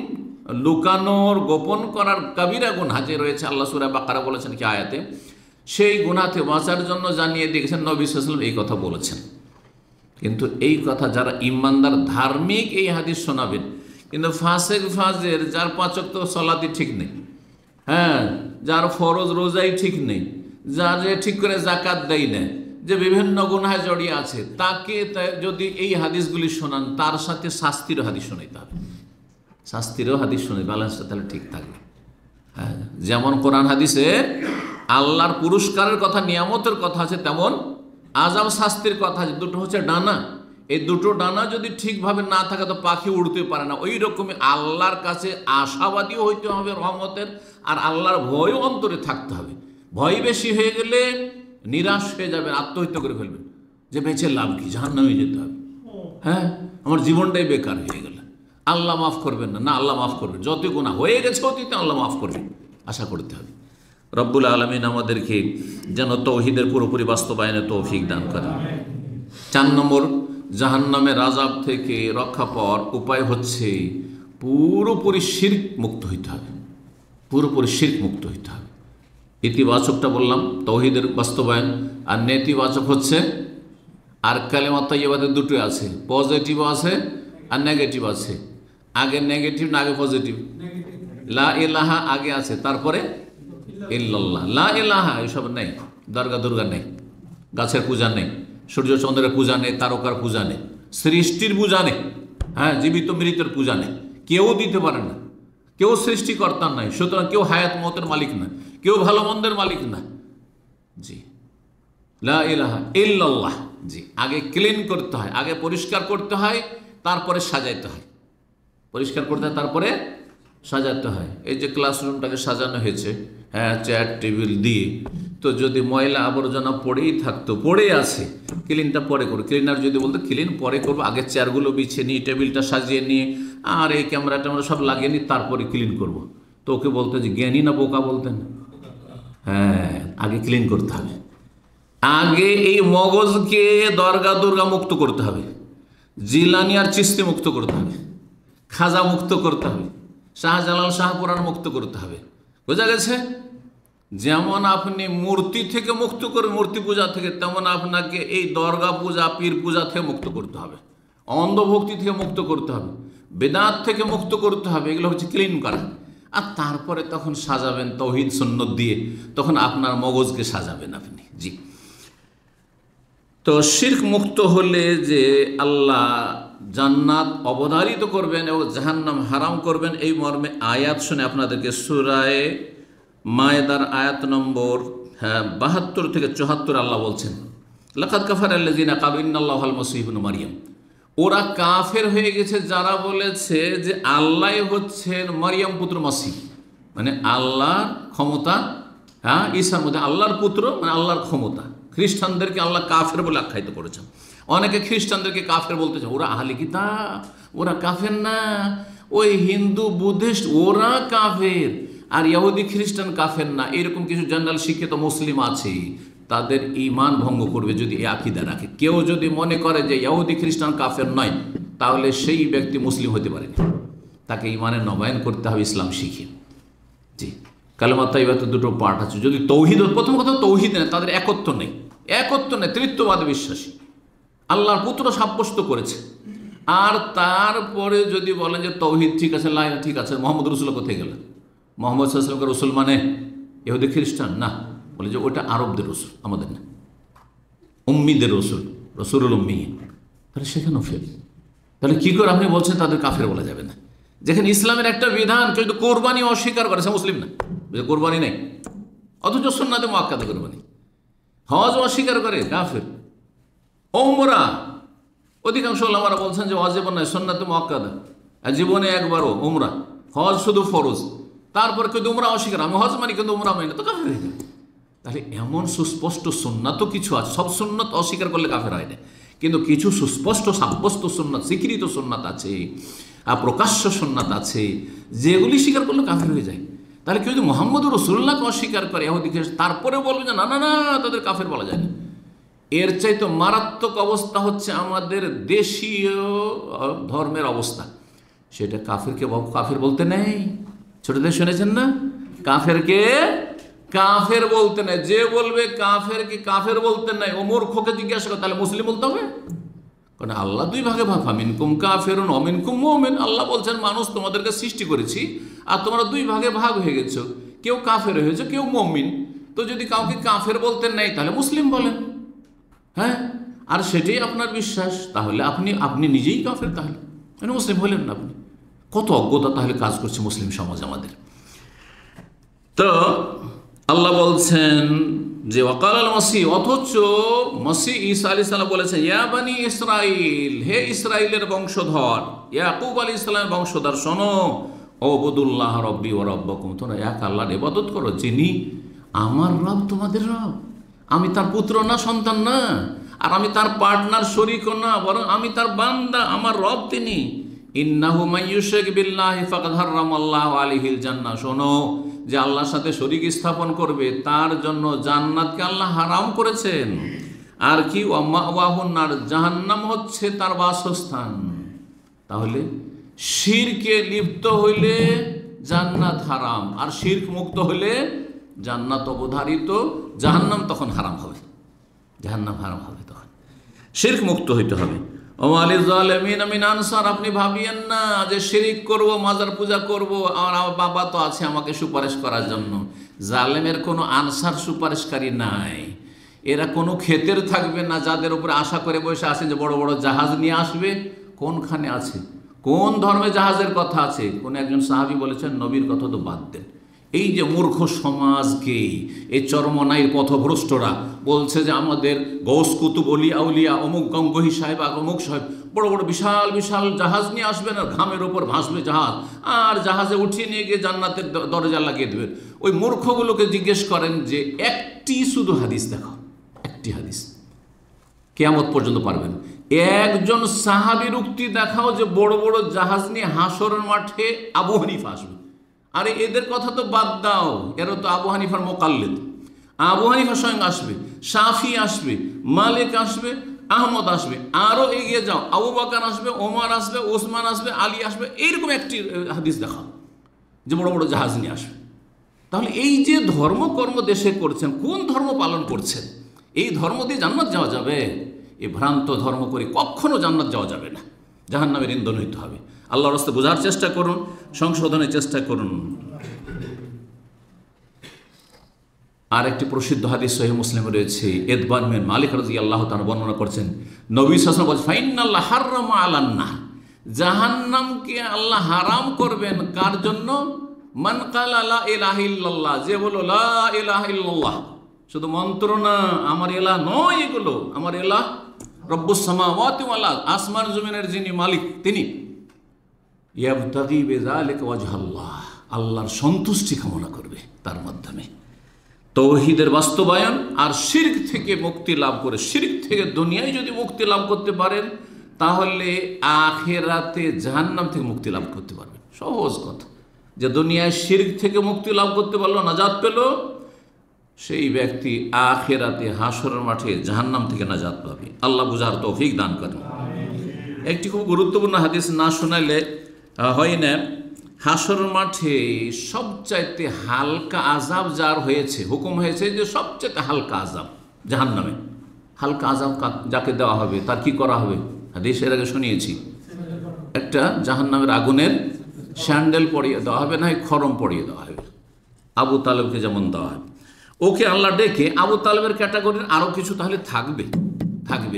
লুকানোর, গোপন করার কবিরা গুনাহ যে রয়েছে, আল্লাহ সূরা বাকারা বলেছেন কি আয়াতে, সেই গুনাহ থেকে বাঁচার জন্য জানিয়ে দিয়েছেন নবী সাল্লাল্লাহু আলাইহি ওয়াসাল্লাম এই কথা বলেছেন। কিন্তু এই কথা যারা ইমানদার ধার্মিক এই হাদিস শোনাবেন, কিন্তু ফাসেক ফাজের, যার পাঁচ ওয়াক্ত সালাতই ঠিক নেই, হ্যাঁ, যার ফরজ রোজাই ঠিক নেই, যার যে ঠিক করে জাকাত দেয় না, যে বিভিন্ন গুনাহে জড়িয়ে আছে, তাকে যদি এই হাদিসগুলি শোনান, তার সাথে শাস্তিরও হাদিস শোনাইতে হবে, শাস্তিরও হাদিস শোনাই, ব্যালেন্সটা তাহলে ঠিক থাকবে। হ্যাঁ, যেমন কোরআন হাদিসে আল্লাহর পুরস্কারের কথা, নিয়ামতের কথা আছে, তেমন আযাব শাস্তির কথা আছে। দুটো হচ্ছে ডানা, এই দুটো ডানা যদি ঠিকভাবে না থাকে তো পাখি উড়তে পারে না। ওই রকমই আল্লাহর কাছে আশাবাদীও হইতে হবে রহমতের, আর আল্লাহর ভয়ও অন্তরে থাকতে হবে। ভয় বেশি হয়ে গেলে নিরাশ হয়ে যাবেন, আত্মহত্যা করে ফেলবেন, যে বেঁচে লাভ কি, জাহান্নামে যেতে হবে, হ্যাঁ, আমার জীবনটাই বেকার হয়ে গেল, আল্লাহ মাফ করবেন না। না, আল্লাহ মাফ করবেন, যত গুনাহ হয়ে গেছে অতীতে আল্লাহ মাফ করবেন, আশা করতে হবে। রব্বুল আলামিন আমাদেরকে যেন তৌহিদের পুরোপুরি বাস্তবায়নে তৌফিক দান করেন। 4 নম্বর, জাহান্নামের আযাব থেকে রক্ষা পাওয়ার উপায় হচ্ছে পুরোপুরি শিরক মুক্ত হইতে হবে, পুরোপুরি শিরক মুক্ত হইতে হবে। ইতিবাচকটা বললাম তৌহিদের বাস্তবায়ন, আর নেতিবাচক হচ্ছে, আর কালেমা তাইয়্যিবাতে দুটোই আছে, পজিটিভ আছে আর নেগেটিভ আছে। আগে নেগেটিভ না আগে পজিটিভ? লা ইলাহা আগে আছে, তারপরে ইল্লাল্লাহ। লা ইলাহা এসব নেই, দরগা দুর্গা নেই, গাছের পূজা নেই, সূর্য চন্দ্রের পূজা নেই, তারকার পূজা নেই, সৃষ্টির পূজা নেই, হ্যাঁ, জীবিত মৃতের পূজা নেই, কেউ দিতে পারে না, কেউ সৃষ্টিকর্তার নাই, সুতরাং কেউ হায়াত মতের মালিক না, কেউ ভালো মন্দের মালিক না। জি, লা ইলাহা ইল্লাল্লাহ। জি, আগে ক্লিন করতে হয়, আগে পরিষ্কার করতে হয়, তারপরে সাজাইতে হয়, পরিষ্কার করতে হয়, তারপরে সাজাতে হয়। এই যে ক্লাসরুমটাকে সাজানো হয়েছে, হ্যাঁ, চেয়ার টেবিল দিয়ে, তো যদি ময়লা আবর্জনা পড়েই থাকতো, পড়ে আছে, ক্লিনটা পরে করবো। ক্লিনার যদি বলতো ক্লিন পরে করবো, আগে চেয়ারগুলো বিছিয়ে নিয়ে, টেবিলটা সাজিয়ে নিয়ে, আর এই ক্যামেরা ট্যামেরা সব লাগিয়ে নিই, তারপরে ক্লিন করব। তো ওকে বলতে যে জ্ঞানী না বোকা বলতেন? হ্যাঁ, আগে ক্লিন করতে হবে, আগে এই মগজকে দরগা দুর্গা মুক্ত করতে হবে, জিলানি আর চিস্তি মুক্ত করতে হবে, খাজা মুক্ত করতে হবে, শাহজালাল শাহপুরান মুক্ত করতে হবে। বোঝা গেছে? যেমন আপনি মূর্তি থেকে মুক্ত করে, মূর্তি পূজা থেকে, তেমন আপনাকে এই দরগা পূজা, পীর পূজা থেকে মুক্ত করতে হবে, অন্ধভক্তি থেকে মুক্ত করতে হবে, বেদাত থেকে মুক্ত করতে হবে। এগুলো হচ্ছে ক্লিন করা। আর তারপরে তখন সাজাবেন তৌহিদ সুন্নত দিয়ে, তখন আপনার মগজকে সাজাবেন আপনি। জি, তো শিরক মুক্ত হলে যে আল্লাহ জান্নাত অবধারিত করবেন এবং জাহান্নাম হারাম করবেন, এই মর্মে আয়াত শুনে আপনাদেরকে সূরা মায়েদার আয়াত নম্বর 72 থেকে 74 আল্লাহ বলছেন, লাকাদ কাফারাল্লাযীনা ক্বালু ইন্নাল্লাহাল মাসীহু ইবনু মারইয়াম। ওরা কাফের হয়ে গেছে যারা বলেছে যে আল্লাহ হচ্ছেন মারিয়াম পুত্র মাসিহ, মানে আল্লাহর ক্ষমতা, হ্যাঁ, ঈসার মধ্যে আল্লাহর পুত্র, মানে আল্লাহর ক্ষমতা। খ্রিস্টানদেরকে আল্লাহ কাফের বলে আখ্যায়িত করেছেন। অনেকে খ্রিস্টানদেরকে কাফের বলতেছে, ওরা আহলে কিতাব, ওরা কাফের না, ওই হিন্দু বুদ্ধিস্ট ওরা কাফের, আর ইহুদি খ্রিস্টান কাফের না। এরকম কিছু জেনারেল শিক্ষিত মুসলিম আছে, তাদের ঈমান ভঙ্গ করবে যদি এই আকীদা রাখে। কেউ যদি মনে করে যে ইহুদি খ্রিস্টান কাফের নয়, তাহলে সেই ব্যক্তি মুসলিম হতে পারেনি, তাকে ঈমানের নবায়ন করতে হবে ইসলাম শিখে। জি, কালেমা তাইয়্যিবাতে দুটো পার্ট আছে। যদি তৌহিদ, প্রথম কথা তৌহিদ নেই, তাদের একত্ব নেই, তৃতীয়বাদে বিশ্বাসী, আল্লাহর পুত্র সাব্যস্ত করেছে। আর তারপরে যদি বলেন যে তৌহিদ ঠিক আছে, লা ইলাহা ঠিক আছে, মোহাম্মদ রসুল কোথায় গেলেন? মোহাম্মদ সাল্লাল্লাহু আলাইহি ওয়াসাল্লামকে রসুল মানে ইহুদি খ্রিস্টান না, বলে যে ওটা আরবদের রসুল, আমাদের না, উম্মিদের রসুল, রসুলুল উম্মি। তাহলে সেখানেও ফেল। তাহলে কি করে আপনি বলছেন তাদের কাফের বলা যাবে না? যেখানে ইসলামের একটা বিধান, কেউ যদি কোরবানি অস্বীকার করে সে মুসলিম না, কোরবানি নেই, অথচ সুন্নাতে মুআক্কাদা কোরবানি। হজ অস্বীকার করে কাফের। ওমরা, অধিকাংশ ওলামারা বলছেন যে ওয়াজিব নয়, সুন্নাতে মুআক্কাদা, জীবনে একবারও উমরা। হজ শুধু ফরজ, তারপর কেউ উমরা অস্বীকার, আমি হজ মানি কিন্তু উমরা মানি না, তো কাফের হয়ে গেল। তাহলে এমন সুস্পষ্ট সুন্নাতও কিছু আছে, সব সুন্নাত অস্বীকার করলে কাফের হয় না, কিন্তু কিছু সুস্পষ্ট সাব্যস্ত সুন্নাত, স্বীকৃত সুন্নাত আছে, আর প্রকাশ্য সুন্নাত আছে, যেগুলি স্বীকার করলে কাফের হয়ে যায়। তাহলে কেউ যদি মুহাম্মদ রাসূলুল্লাহকে অস্বীকার করে ইহুদি খ্রিস্টান, তারপরে বলবে যে না না না তাদের কাফের বলা যায় না। এর চাইতে মারাত্মক অবস্থা হচ্ছে আমাদের দেশীয় ধর্মের অবস্থা। সেটা কাফেরকে কাফের বলতে নেই। ছোটদের শুনেছেন না, কাফেরকে কাফের বলতে নেই। যে বলবে কাফেরকে কাফের বলতে নেই, ও মূর্খকে জিজ্ঞাসা করে তাহলে মুসলিম বলতে হবে। কারণ আল্লাহ দুই ভাগে ভাগ, মিনকুম কাফিরুন ওয়া মিনকুম মুমিন। আল্লাহ বলছেন মানুষ তোমাদেরকে সৃষ্টি করেছি, আর তোমরা দুই ভাগে ভাগ হয়ে গেছো, কেউ কাফের হয়েছে, কেউ মুমিন। তো যদি কাউকে কাফের বলতে নেই তাহলে মুসলিম বলেন। হ্যাঁ, আর সেটাই আপনার বিশ্বাস, তাহলে আপনি নিজেই কাফের, তাহলে মুসলিম হলেন না আপনি। কত অজ্ঞতা তাহলে কাজ করছে মুসলিম সমাজ আমাদের। তো আল্লাহ বলছেন যে ওয়াকাল আল মাসিহ, অথচ মসিহ ঈসা আলাইহিস সালাম বলেছেন ইয়া বানি ইসরাইল, হে ইসরাইলের বংশধর, ইয়াকুব আলাইহিস সালামের বংশধর, শোনো, উবুদুল্লাহ রব্বি ওয়া রাব্বাকুম, তোমরা এক আল্লাহর ইবাদত করো, যিনি আমার রব তোমাদের রব। আমি তার পুত্র না, সন্তান না, আর আমি তার পার্টনার শরীকও না, বরং আমি তার বান্দা, আমার রব তিনি। ইন্নাহু মাইয়ুশরিক বিল্লাহি ফাকাদ হারামাল্লাহু আলাইহিল জান্নাহ, শোনো, যে আল্লাহর সাথে শরীক স্থাপন করবে তার জন্য জান্নাতকে আল্লাহ হারাম করেছেন। আর কি, ওয়া মাওয়াহুন নার, জাহান্নাম হচ্ছে তার বাসস্থান। তাহলে শিরকে লিপ্ত হইলে জান্নাত হারাম, আর শিরক মুক্ত হইলে জান্নাত অবধারিত, জাহান্নাম তখন হারাম হবে, জাহান্নাম হারাম হবে, তখন শিরক মুক্ত হইতে হবে। ওয়ালিল জালিমিন মিন আনসার, আপনি ভাবিয়েন না যে শিরিক করব, মাজার পূজা করব, আর আমার বাবা তো আছে আমাকে সুপারিশ করার জন্য। জালেমের কোনো আনসার, সুপারিশকারী নাই। এরা কোনো ক্ষেতের থাকবে না যাদের উপরে আশা করে বসে আছেন যে বড় বড় জাহাজ নিয়ে আসবে। কোনখানে আছে? কোন ধর্মে জাহাজের কথা আছে? কোন একজন সাহাবী বলেছেন নবীর কথা তো বাদ দেন। এই যে মূর্খ সমাজকে এই চরমনাইয়ের পথভ্রষ্টরা বলছে যে আমাদের গৌস কুতুব অলিয়া উলিয়া অমুক গঙ্গোহী সাহেব আর অমুক সাহেব বড় বড় বিশাল বিশাল জাহাজ নিয়ে আসবেন, আর ঘামের ওপর ভাসবে জাহাজ, আর জাহাজে উঠিয়ে নিয়ে গিয়ে জান্নাতের দরজা লাগিয়ে দেবেন। ওই মূর্খগুলোকে জিজ্ঞেস করেন যে একটি শুধু হাদিস দেখাও, একটি হাদিস, কিয়ামত পর্যন্ত পারবেন। একজন সাহাবীর উক্তি দেখাও যে বড় বড় জাহাজ নিয়ে হাসরের মাঠে আবু হানিফা আসবে। আরে এদের কথা তো বাদ দাও, এরা তো আবু হানিফার মোকাল্লিদ। আবু হানিফা স্বয়ং আসবে, শাফি আসবে, মালিক আসবে, আহমদ আসবে, আরও এগিয়ে যাও, আবু বকর আসবে, ওমর আসবে, ওসমান আসবে, আলী আসবে। এইরকম একটি হাদিস দেখাও যে বড় বড় জাহাজ নিয়ে আসবে। তাহলে এই যে ধর্মকর্ম দেশে করছেন, কোন ধর্ম পালন করছেন? এই ধর্ম দিয়ে জান্নাত যাওয়া যাবে? এই ভ্রান্ত ধর্ম করে কখনো জান্নাত যাওয়া যাবে না, জাহান্নামের ইন্ধন হইতে হবে। আল্লাহর রাস্তা বোঝার চেষ্টা করুন, সংশোধনের চেষ্টা করুন। আর একটি প্রসিদ্ধ হাদিস সহিহ মুসলিমে রয়েছে, ইতবান বিন মালিক রাদিয়াল্লাহু তাআলা বর্ণনা করছেন, নবী সাল্লাল্লাহু আলাইহি ওয়াসাল্লাম বলেছেন ফাইনাল্লাহ হারামা আলান নার, জাহান্নামকে আল্লাহ হারাম করবেন কার জন্য? মান ক্বালা লা ইলাহা ইল্লাল্লাহ, যে বলো লা ইলাহা ইল্লাল্লাহ, শুধু মন্ত্র না, আমার ইলাহ নয় এগুলো, আমার ইলাহ রব্বুস সামাওয়াতি ওয়াল আরদ, আসমান জমিনের যিনি মালিক তিনি। ইয়াবতাগি বিযালিকা ওয়াজহাল্লাহ, আল্লাহর সন্তুষ্টি কামনা করবে তার মাধ্যমে। তৌহিদের বাস্তবায়ন আর শিরক থেকে মুক্তি লাভ করে, শিরক থেকে দুনিয়ায় যদি মুক্তি লাভ করতে পারেন তাহলে আখিরাতে জাহান্নাম থেকে মুক্তি লাভ করতে পারবেন। সহজ কথা, যে দুনিয়ায় শিরক থেকে মুক্তি লাভ করতে পারলো, নাজাত পেল, সেই ব্যক্তি আখিরাতে হাসরের মাঠে জাহান্নাম থেকে নাজাত পাবে। আল্লাহ বুঝার তৌফিক দান করেন। একটি খুব গুরুত্বপূর্ণ হাদিস না শোনাইলে হয় না। হাসরের মাঠে সবচাইতে হালকা আযাব যার হয়েছে, হুকুম হয়েছে যে সবচাইতে হালকা আযাব জাহান্নামে, হালকা আযাব যাকে দেওয়া হবে তার কি করা হবে? হাদিস এর আগে শুনিয়েছি, একটা জাহান্নামের আগুনের স্যান্ডেল পরিয়ে দেওয়া হবে, না খরম পরিয়ে দেওয়া হবে। আবু তালেবকে যেমন দেওয়া হবে, ওকে আল্লাহ ডেকে, আবু তালেবের ক্যাটাগরির আরও কিছু তাহলে থাকবে,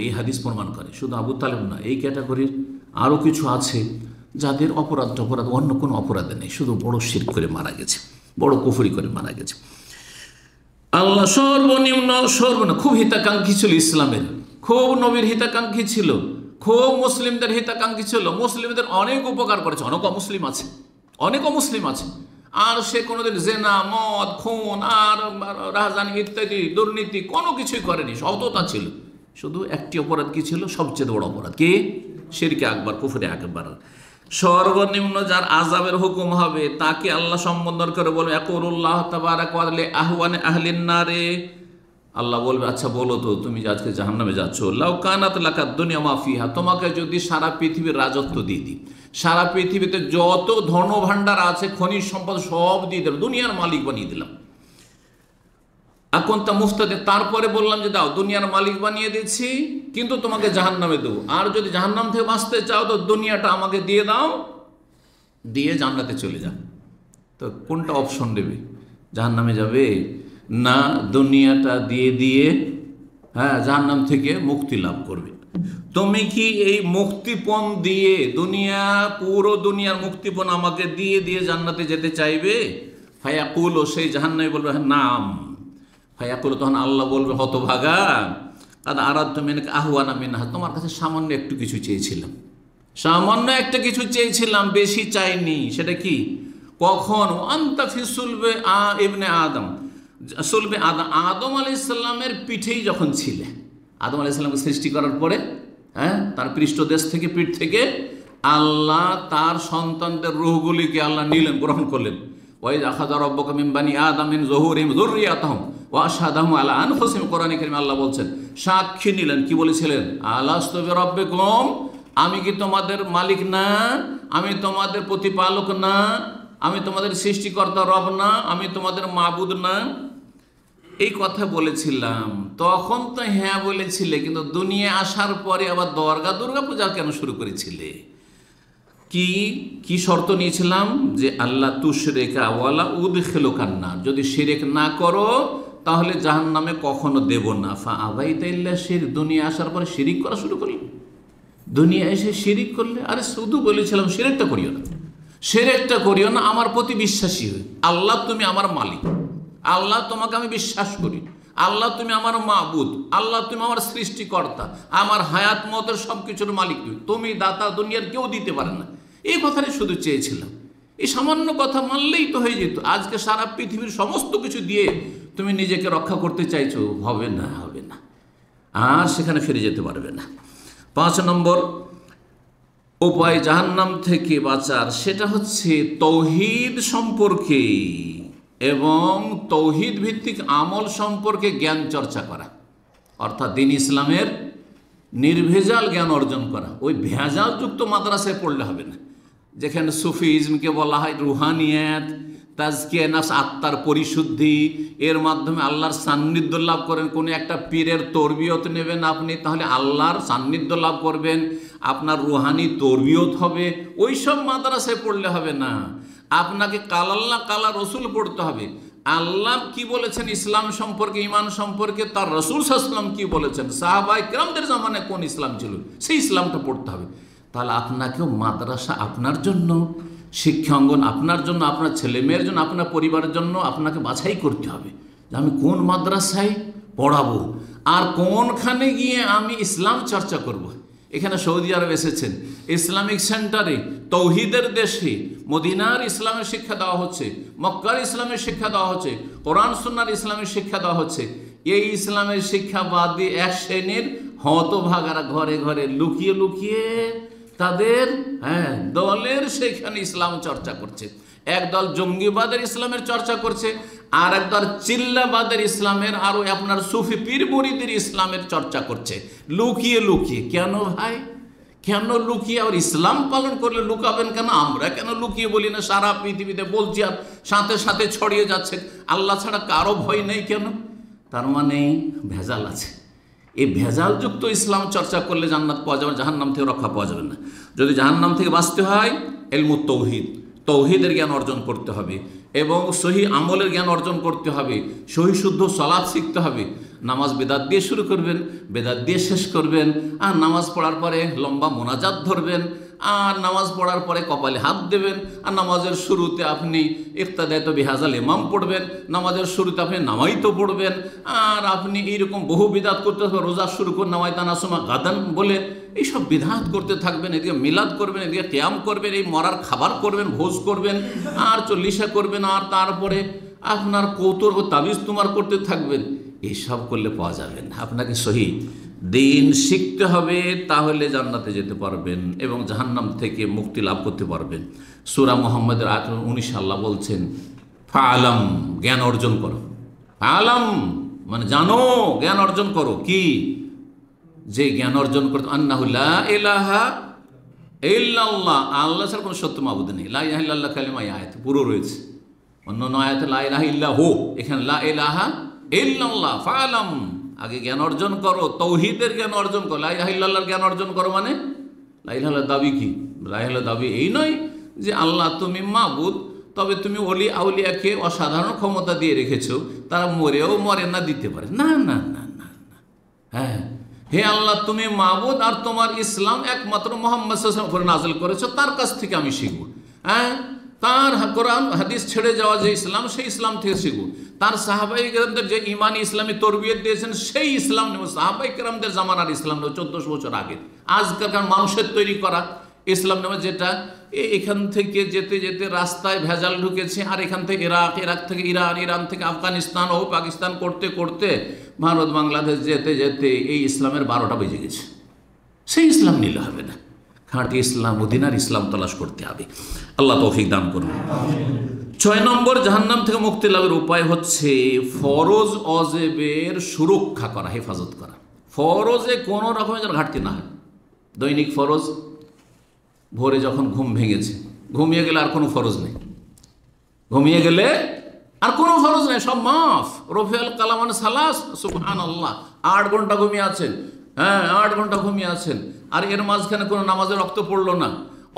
এই হাদিস প্রমাণ করে। শুধু আবু তালেব না, এই ক্যাটাগরির আরও কিছু আছে যাদের অপরাধ অন্য কোনো অপরাধে নেই, শুধু বড় শিরক করে মারা গেছে, বড় কুফরি করে মারা গেছে। আল্লাহ সর্বনিম্ন খুব হিতাকাঙ্ক্ষী ছিল ইসলামের, খুব নবীর হিতাকাঙ্ক্ষী ছিল, খুব মুসলিমদের হিতাকাঙ্ক্ষী ছিল, মুসলিমদের অনেক উপকার করেছে। অনেক অমুসলিম আছে আর সে কোনোদিন জেনা, মদ, খুন আর রাজধানী ইত্যাদি দুর্নীতি কোনো কিছুই করেনি, সততা ছিল। শুধু একটি অপরাধ কি ছিল? সবচেয়ে বড় অপরাধ কি? শিরকে আকবার, কুফরে আকবার। সর্বনিম্ন যার আযাবের হুকুম হবে তাকে আল্লাহ সম্বোধন করে বলবে ইয়াকুলুল্লাহ তাবারাক ওয়া তাআলা আহওয়ানে আহলিন নারে। আল্লাহ বলবে, আচ্ছা বলো তো, তুমি যে আজকে জাহান্নামে যাচ্ছ, লাউ কানাত লাকাদ দুনিয়া মা ফিহা, তোমাকে যদি সারা পৃথিবীর রাজত্ব দিয়ে দিই, সারা পৃথিবীতে যত ধন ভাণ্ডার আছে, খনিজ সম্পদ সব দিয়ে দিলাম, দুনিয়ার মালিক বানিয়ে দিলাম। এখন তা মুফতাদে, তারপরে বললাম যে দাও, দুনিয়ার মালিক বানিয়ে দিচ্ছি, কিন্তু তোমাকে জাহান্নামে দেবো, আর যদি জাহান্নাম থেকে বাঁচতে চাও তো দুনিয়াটা আমাকে দিয়ে দাও, দিয়ে জান্নাতে চলে যাও। তো কোনটা অপশন দেবে? জাহান্নামে যাবে না দুনিয়াটা দিয়ে জাহান্নাম থেকে মুক্তি লাভ করবে? তুমি কি এই মুক্তিপণ দিয়ে পুরো দুনিয়ার মুক্তিপণ আমাকে দিয়ে জান্নাতে যেতে চাইবে? ফায়াকুল, সেই জাহান্নামে বলবে নাম। ফায়াকুল, তখন আল্লাহ বলবে, হতভাগা, কাদ আরাদতু মিনকা আহওয়ানা মিনহা, তোমার কাছে সামান্য একটু কিছু চেয়েছিলাম, সামান্য একটা কিছু চেয়েছিলাম, বেশি চাইনি। সেটা কি? কখন? আনতা ফি সুলবে ইবনে আদম, সুলবে আদম, আদম আলাইহিস সালামের পিঠেই যখন ছিলে, আদম আলাইহিস সালামকে সৃষ্টি করার পরে তার পৃষ্ঠদেশ থেকে, পিঠ থেকে আল্লাহ তার সন্তানদের রূহগুলিকে আল্লাহ নিলেন, গ্রহণ করলেন। ওয়াইয আখাযা রাব্বুকা মিন বানি আদম মিন যুহুরিহিম যুররিয়াতাহুম ওয়া আশহাদাহুম আলা আনফুসিহিম, কোরআনে কারীমে আল্লাহ বলছেন, সাক্ষী নিলেন। কি বলেছিলেন? আলাস্তু বিরাব্বিকুম, আমি কি তোমাদের মালিক না? আমি তোমাদের প্রতিপালক না? আমি তোমাদের সৃষ্টিকর্তা রব না? আমি তোমাদের মাবুদ না? এই কথা বলেছিলাম, তখন তো হ্যাঁ বলেছিলে, কিন্তু দুনিয়া আসার পরে আবার দুর্গা পূজা কেন শুরু করেছিলে? কি শর্ত নিয়েছিলাম? যে আল্লাহ তুশরিকা ওয়ালা উদখিলুকান নার, যদি শিরক না করো তাহলে জাহান্নামে কখনো দেব না। ফা আবাইতা ইল্লা শিরক, দুনিয়া আসার পরে শিরিক করা শুরু করলে, দুনিয়া এসে শিরিক করলে। আরে শুধু বলেছিলাম শিরকটা করিও না, আমার প্রতি বিশ্বাসী হই। আল্লাহ তুমি আমার মালিক, আল্লাহ তোমাকে আমি বিশ্বাস করি, আল্লাহ তুমি আমার মাবুদ, আল্লাহ তুমি আমার সৃষ্টিকর্তা, আমার হায়াত মতের সব কিছুর মালিক তুমি দাতা, দুনিয়ার কেউ দিতে পারে না। এই কথাটাই শুধু চেয়েছিলাম। এই সামান্য কথা মানলেই তো হয়ে যেত। আজকে সারা পৃথিবীর সমস্ত কিছু দিয়ে তুমি নিজেকে রক্ষা করতে চাইছো, হবে না, আর সেখানে ফিরে যেতে পারবে না। 5 নম্বর উপায় জাহান্নাম থেকে বাঁচার, সেটা হচ্ছে তৌহিদ সম্পর্কে এবং তৌহিদ ভিত্তিক আমল সম্পর্কে জ্ঞান চর্চা করা, অর্থাৎ দ্বীন ইসলামের নির্ভেজাল জ্ঞান অর্জন করা। ওই ভেজালযুক্ত মাদ্রাসায় পড়লে হবে না, যেখানে সুফিজমকে বলা হয় রুহানিয়াত, তাজকিয়া নাফস, আত্মার পরিশুদ্ধি, এর মাধ্যমে আল্লাহর সান্নিধ্য লাভ করেন। কোনো একটা পীরের তরবিয়ত নেবেন আপনি, তাহলে আল্লাহর সান্নিধ্য লাভ করবেন, আপনার রুহানি তরবিয়ত হবে। ওই সব মাদ্রাসায় পড়লে হবে না, আপনাকে কাল আল্লাহ কালা রসুল পড়তে হবে। আল্লাহ কি বলেছেন ইসলাম সম্পর্কে, ইমান সম্পর্কে, তার রসুল সাল্লাল্লাহু আলাইহি ওয়াসাল্লাম কি বলেছেন, সাহাবায়ে কেরামদের জামানায় কোন ইসলাম ছিল, সেই ইসলামটা পড়তে হবে। তাহলে আপনাকেও মাদ্রাসা আপনার জন্য, শিক্ষাঙ্গন আপনার জন্য, আপনার ছেলেমেয়ের জন্য, আপনার পরিবারের জন্য আপনাকে বাছাই করতে হবে যে আমি কোন মাদ্রাসায় পড়াবো আর কোনখানে গিয়ে আমি ইসলাম চর্চা করব। এখানে সৌদি আরব এসেছেন, ইসলামিক সেন্টারে, তৌহিদের দেশে মদিনার ইসলামের শিক্ষা দেওয়া হচ্ছে, মক্কার ইসলামের শিক্ষা দেওয়া হচ্ছে, কোরআন সুন্নাহর ইসলামের শিক্ষা দেওয়া হচ্ছে। এই ইসলামের শিক্ষা বাদ দিয়ে এক শ্রেণীর হতভাগারা ঘরে ঘরে লুকিয়ে লুকিয়ে তাদের দলের সেখানে ইসলাম চর্চা করছে। একদল জঙ্গিবাদের ইসলামের চর্চা করছে, আর একদল চিল্লাবাদের ইসলামের, আরো আপনার সুফি পীর মুরিদের ইসলামের চর্চা করছে লুকিয়ে লুকিয়ে। কেন ভাই, কেন লুকিয়ে? আর ইসলাম পালন করলে লুকাবেন কেন? আমরা কেন লুকিয়ে বলি না? সারা পৃথিবীতে বলছি আর সাথে সাথে ছড়িয়ে যাচ্ছে। আল্লাহ ছাড়া কারো ভয় নেই কেন? তার মানে ভেজাল আছে। এই ভেজালযুক্ত ইসলাম চর্চা করলে জান্নাত পাওয়া যাবে, জাহান্নাম থেকে রক্ষা পাওয়া যাবে না। যদি জাহান্নাম থেকে বাঁচতে হয়, ইলমুত তৌহিদ, তৌহিদের জ্ঞান অর্জন করতে হবে এবং সহি আমলের জ্ঞান অর্জন করতে হবে, সহি শুদ্ধ সালাত শিখতে হবে। নামাজ বেদাত দিয়ে শুরু করবেন, বেদাত দিয়ে শেষ করবেন, আর নামাজ পড়ার পরে লম্বা মোনাজাত ধরবেন, আর নামাজ পড়ার পরে কপালে হাত দেবেন, আর নামাজের শুরুতে আপনি ইক্তাদায়ত বিহাজাল ইমাম পড়বেন, নামাজের শুরুতে আপনি নামাইতো পড়বেন, আর আপনি এইরকম বহু বিদাত করতে থাকবেন। রোজা শুরু করে নামাইতানাসমা গাদান বলে এইসব বিধাত করতে থাকবেন, এদিকে মিলাদ করবেন, এদিকে কিয়াম করবেন, এই মরার খাবার করবেন, ভোজ করবেন, আর চল্লিশা করবেন, আর তারপরে আপনার কৌতর ও তাবিজ তোমার করতে থাকবেন। এইসব করলে পাওয়া যাবে না। আপনাকে সহি দিন শিখতে হবে, তাহলে জান্নাতে যেতে পারবেন এবং জাহান্নাম থেকে মুক্তি লাভ করতে পারবেন। সূরা মুহাম্মদের আয়াত 19 আল্লাহ বলছেন, ফাআলাম, জ্ঞান অর্জন করো। ফাআলাম মানে জানো, জ্ঞান অর্জন করো। কি? যে জ্ঞান অর্জন করতে, আন্নাহু লা ইলাহা ইল্লাল্লাহ, আল্লাহ ছাড়া কোনো সত্য মাবুদ নেই। লা ইলাহা ইল্লাল্লাহ কালিমা এই আয়াতে পুরো রয়েছে। অন্য আয়াতে লা ইলাহা ইল্লাহু, এখানে লা ইলাহা ইল্লাল্লাহ। ফাআলাম, আগে জ্ঞান অর্জন করো, তৌহিদের জ্ঞান অর্জন করো। লা ইলাহা ইল্লাল্লাহর জ্ঞান অর্জন করো মানে লা ইলাহা দাবি কি? লা ইলাহা দাবি এই নয় যে আল্লাহ তুমি মাবুদ, তবে তুমি ওলি আউলিয়াকে অসাধারণ ক্ষমতা দিয়ে রেখেছো, তারা মরেও মরে না দিতে পারে। না না না না না, হ্যাঁ, হে আল্লাহ তুমি মাবুদ, আর তোমার ইসলাম একমাত্র মুহাম্মদ সাল্লাল্লাহু আলাইহি ওয়াসাল্লাম উপরে নাযিল করেছো, তার কাছ থেকে আমি শিখব। হ্যাঁ, তার কোরআন হাদিস ছেড়ে যাওয়া যে ইসলাম, সেই ইসলাম থেকে শিখব। তার সাহাবাই কেরামদের যে ইমানি ইসলামী তরবিয়ত দিয়েছেন, সেই ইসলাম নেব। সাহাবাই কেরামদের জামানার ইসলাম নেব, 1400 বছর আগে। আজকালকার মানুষের তৈরি করা ইসলাম নেব, যেটা এখান থেকে যেতে যেতে রাস্তায় ভেজাল ঢুকেছে, আর এখান থেকে ইরাক, ইরাক থেকে ইরান, ইরান থেকে আফগানিস্তান ও পাকিস্তান করতে করতে ভারত বাংলাদেশ যেতে যেতে এই ইসলামের 12টা বেজে গেছে। সেই ইসলাম নিলে হবে না, খাঁটি ইসলাম, মদিনার ইসলাম তলাশ করতে হবে। আল্লাহ তৌফিক দান করুন। 6 নম্বর জাহান্নাম থেকে মুক্তি লাভের উপায় হচ্ছে ফরজ অজেবের সুরক্ষা করা, হেফাজত করা। ফরজে কোনো রকমের যেন ঘাটতি না হয়। দৈনিক ফরজ, ভোরে যখন ঘুম ভেঙেছে, ঘুমিয়ে গেলে আর কোনো ফরজ নেই, ঘুমিয়ে গেলে আর কোনো ফরজ নেই, সব মাফ। রফিউল কালামান সালাস, সুবহানাল্লাহ, 8 ঘন্টা ঘুমিয়ে আছেন, হ্যাঁ 8 ঘন্টা ঘুমিয়ে আছেন, আর এর মাঝখানে কোনো নামাজের রক্ত পড়লো না,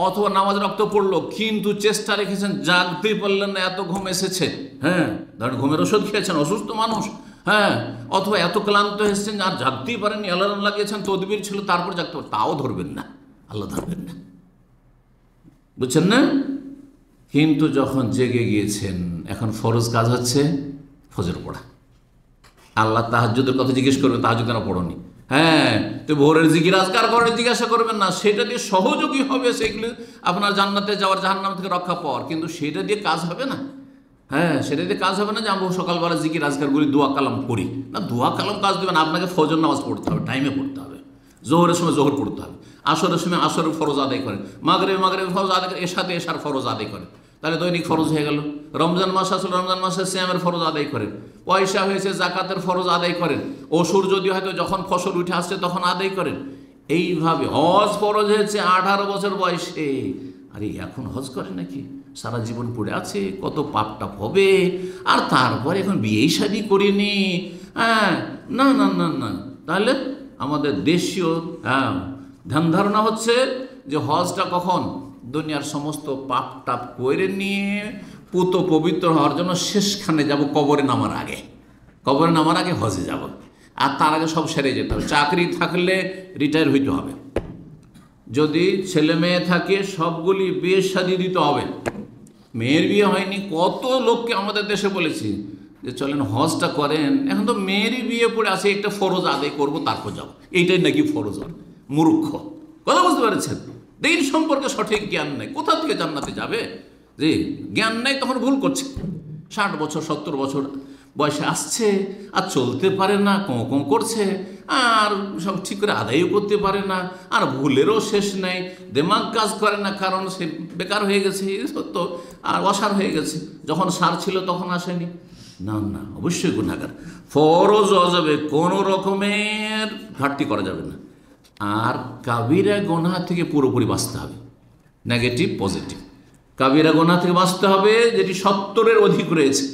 অথবা নামাজের রক্ত পড়লো কিন্তু চেষ্টা রেখেছেন, জাগতেই পারলেন না, এত ঘুম এসেছে, হ্যাঁ ধরেন ঘুমের ওষুধ খেয়েছেন, অসুস্থ মানুষ, হ্যাঁ, অথবা এত ক্লান্ত এসেছেন আর জাগতেই পারেননি, অ্যালার্ম লাগিয়েছেন, তদবির ছিল, তারপর জাগতে পারেন, তাও ধরবেন না, আল্লাহ ধরবেন না, বুঝছেন না? কিন্তু যখন জেগে গিয়েছেন, এখন ফরজ কাজ হচ্ছে ফজর পড়া। আল্লাহ তাহাজ্জুদের কথা জিজ্ঞেস করবেন, তাহাজ্জুদ কেন পড়নি? হ্যাঁ, তো ভোরের জিকির আজকার করেন, জিজ্ঞাসা করবেন না, সেটা দিয়ে সহযোগী হবে সেগুলো আপনার জান্নাতে যাওয়ার, জাহান্নাম থেকে রক্ষা পাওয়ার, কিন্তু সেটা দিয়ে কাজ হবে না। হ্যাঁ, সেটা দিয়ে কাজ হবে না যে আমরা সকালবেলা জিকির আজকারগুলি দোয়া কালাম করি না, দোয়া কালাম কাজ দেবে না। আপনাকে ফজর নামাজ পড়তে হবে, টাইমে পড়তে হবে, জোহরের সময় জোহর পড়তে হবে, আসরের সময় আসরের ফরজ আদায় করেন, মাগরিবে ফরজ আদায় করেন, এশাতে এশার ফরজ আদায় করেন, তাহলে দৈনিক ফরজ হয়ে গেল। রমজান মাস আসলে রমজান মাসে সিয়ামের ফরজ আদায় করেন, পয়সা হয়েছে জাকাতের ফরজ আদায় করেন, অসুর যদি হয়তো যখন ফসল উঠে আসছে তখন আদায় করেন। এইভাবে হজ ফরজ হয়েছে 18 বছর বয়সে, আরে এখন হজ করে নাকি? সারা জীবন পড়ে আছে, কত পাপ টাপ হবে, আর তারপরে এখন বিয়ে শাদী করিনি। হ্যাঁ, না না না না, তাহলে আমাদের দেশীয় ধ্যান ধারণা হচ্ছে যে হজটা কখন? দুনিয়ার সমস্ত পাপ টাপ করে নিয়ে পুত পবিত্র হওয়ার জন্য শেষখানে যাব, কবরে নামার আগে, কবরে নামার আগে হজে যাব, আর তার আগে সব সেরে যেতে হবে। চাকরি থাকলে রিটায়ার হইতে হবে, যদি ছেলে মেয়ে থাকে সবগুলি বিয়ে শাদী দিতে হবে। মেয়ের বিয়ে হয়নি, কত লোককে আমাদের দেশে বলেছি যে চলেন হজটা করেন, এখন তো মেয়েরই বিয়ে পড়ে আছে, একটা ফরজ আদায় করবো তারপর যাবো, এইটাই নাকি ফরজ। মূর্খ, কথা বুঝতে পেরেছেন? দিন সম্পর্কে সঠিক জ্ঞান নেই, কোথা থেকে জান্নাতে যাবে? যে জ্ঞান নেই তখন ভুল করছে। 60 বছর 70 বছর বয়সে আসছে আর চলতে পারে না, কোঁ করছে, আর সব ঠিক করে আদায়ও করতে পারে না, আর ভুলেরও শেষ নেই, দেমাগ কাজ করে না, কারণ সে বেকার হয়ে গেছে, সত্য, আর অসার হয়ে গেছে। যখন সার ছিল তখন আসেনি। না না, অবশ্যই গুনাহগার। ফরজ অজবে কোনো রকমের ঘাটতি করা যাবে না। আর কাবিরা গোনাহ থেকে পুরোপুরি বাঁচতে হবে, নেগেটিভ পজিটিভ। কাবিরা গোনাহ থেকে বাঁচতে হবে যেটি 70-এর অধিক রয়েছে।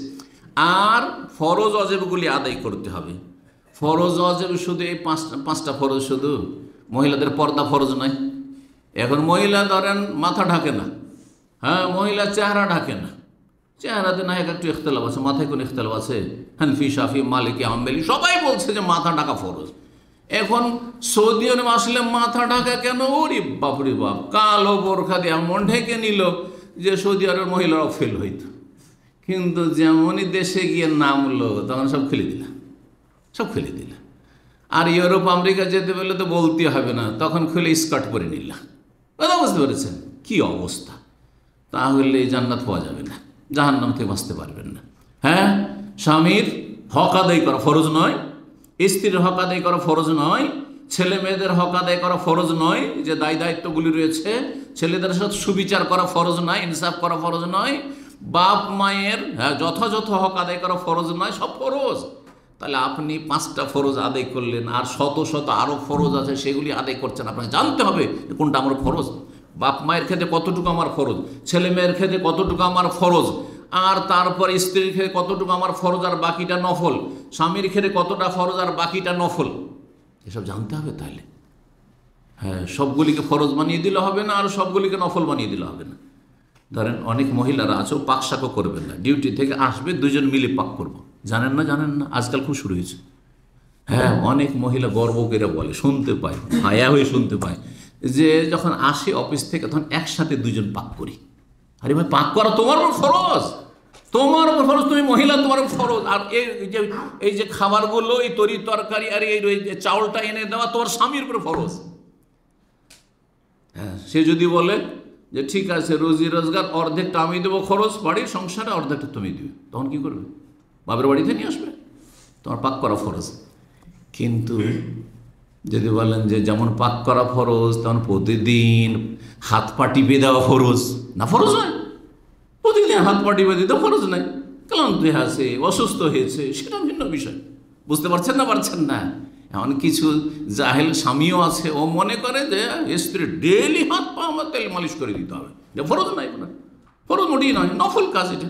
আর ফরজ অজেবগুলি আদায় করতে হবে। ফরজ অজেব শুধু এই পাঁচটা ফরজ, শুধু মহিলাদের পর্দা ফরজ নয়। এখন মহিলা ধরেন মাথা ঢাকে না, হ্যাঁ, মহিলা চেহারা ঢাকে না, চেহারাতে না একটু ইখতলাফ আছে, মাথায় কোনো ইখতলাফ আছে? হানফি, শাফি, মালিকি, হাম্বলি সবাই বলছে যে মাথা ঢাকা ফরজ। এখন সৌদি আরব আসলে মাথা ঢাকা কেন? ওরে বাপরে বাপ, কালো বোরখা দিয়ে এমন ঢেকে নিল যে সৌদি আরবের মহিলারাও ফেল হইত। কিন্তু যেমনই দেশে গিয়ে নামলো তখন সব খুলে দিল, সব খুলে দিল। আর ইউরোপ আমেরিকা যেতে পারলে তো বলতে হবে না, তখন খুলে স্কার্ট পরে নিল। কথা বুঝতে পেরেছেন কি অবস্থা? তাহলে জান্নাত পাওয়া যাবে না, জাহান্নাম থেকে বাঁচতে পারবেন না। হ্যাঁ, স্বামীর হক আদায় করা ফরজ নয়, স্ত্রীর হক আদায় করা ফরজ নয়, ছেলে মেয়েদের হক আদায় করা ফরজ নয়, যে দায় দায়িত্বগুলি রয়েছে ছেলেদের সাথে সুবিচার করা ফরজ নয়, ইনসাফ করা ফরজ নয়, বাপ মায়ের যথাযথ হক আদায় করা ফরজ নয়, সব ফরজ। তাহলে আপনি 5টা ফরজ আদায় করলেন, আর শত শত আরও ফরজ আছে সেগুলি আদায় করছেন। আপনাকে জানতে হবে কোনটা আমার ফরজ। বাপ মায়ের ক্ষেত্রে কতটুকু আমার ফরজ, ছেলে মেয়ের ক্ষেত্রে কতটুকু আমার ফরজ, আর তারপর স্ত্রীর ক্ষেত্রে কতটুকু আমার ফরজ আর বাকিটা নফল, স্বামীর ক্ষেত্রে কতটা ফরজ আর বাকিটা নফল, এসব জানতে হবে। তাহলে হ্যাঁ, সবগুলিকে ফরজ বানিয়ে দিলে হবে না, আর সবগুলিকে নফল বানিয়ে দিলে হবে না। ধরেন অনেক মহিলারা আছে পাক শাকও করবেন না, ডিউটি থেকে আসবে দুজন মিলে পাক করবো। জানেন না, জানেন না, আজকাল খুব শুরু হয়েছে। হ্যাঁ, অনেক মহিলা গর্ব করে বলে, শুনতে পায়, হায়া হয়ে শুনতে পায়, যে যখন আসে অফিস থেকে তখন একসাথে দুজন পাক করি। আরে ভাই, পাক করা তোমার উপর ফরজ, তোমার উপর ফরজ, তুমি মহিলা, তোমার উপর ফরজ। আর এই যে খাবারগুলো, এই তরি তরকারি আর এই চাউলটা এনে দেওয়া তোমার স্বামীর উপর ফরজ। হ্যাঁ, সে যদি বলে যে ঠিক আছে, রোজি রোজগার অর্ধেকটা আমি দেবো খরচ, বাড়ির সংসারে অর্ধেকটা তুমি দিবে, তখন কি করবে? বাপের বাড়িতে নিয়ে আসবে, তোমার পাক করা ফরজ। কিন্তু যদি বলেন যে যেমন পাক করা ফরজ তেমন প্রতিদিন হাত পা টিপে দেওয়া ফরজ, না ফরজ নয়। প্রতিদিন হাত পা টিপে দিতে ফরজ নাই, ক্লান্ত হয়ে আছে, অসুস্থ হয়েছে, সেটা ভিন্ন বিষয়। বুঝতে পারছেন না? পারছেন না? এমন কিছু জাহেল স্বামীও আছে, ও মনে করে যে স্ত্রী ডেলি হাত পা আমার তেল মালিশ করে দিতে হবে, যে ফরজ নাই, ফরজ মোটেই নয়, নফল কাজ এটা।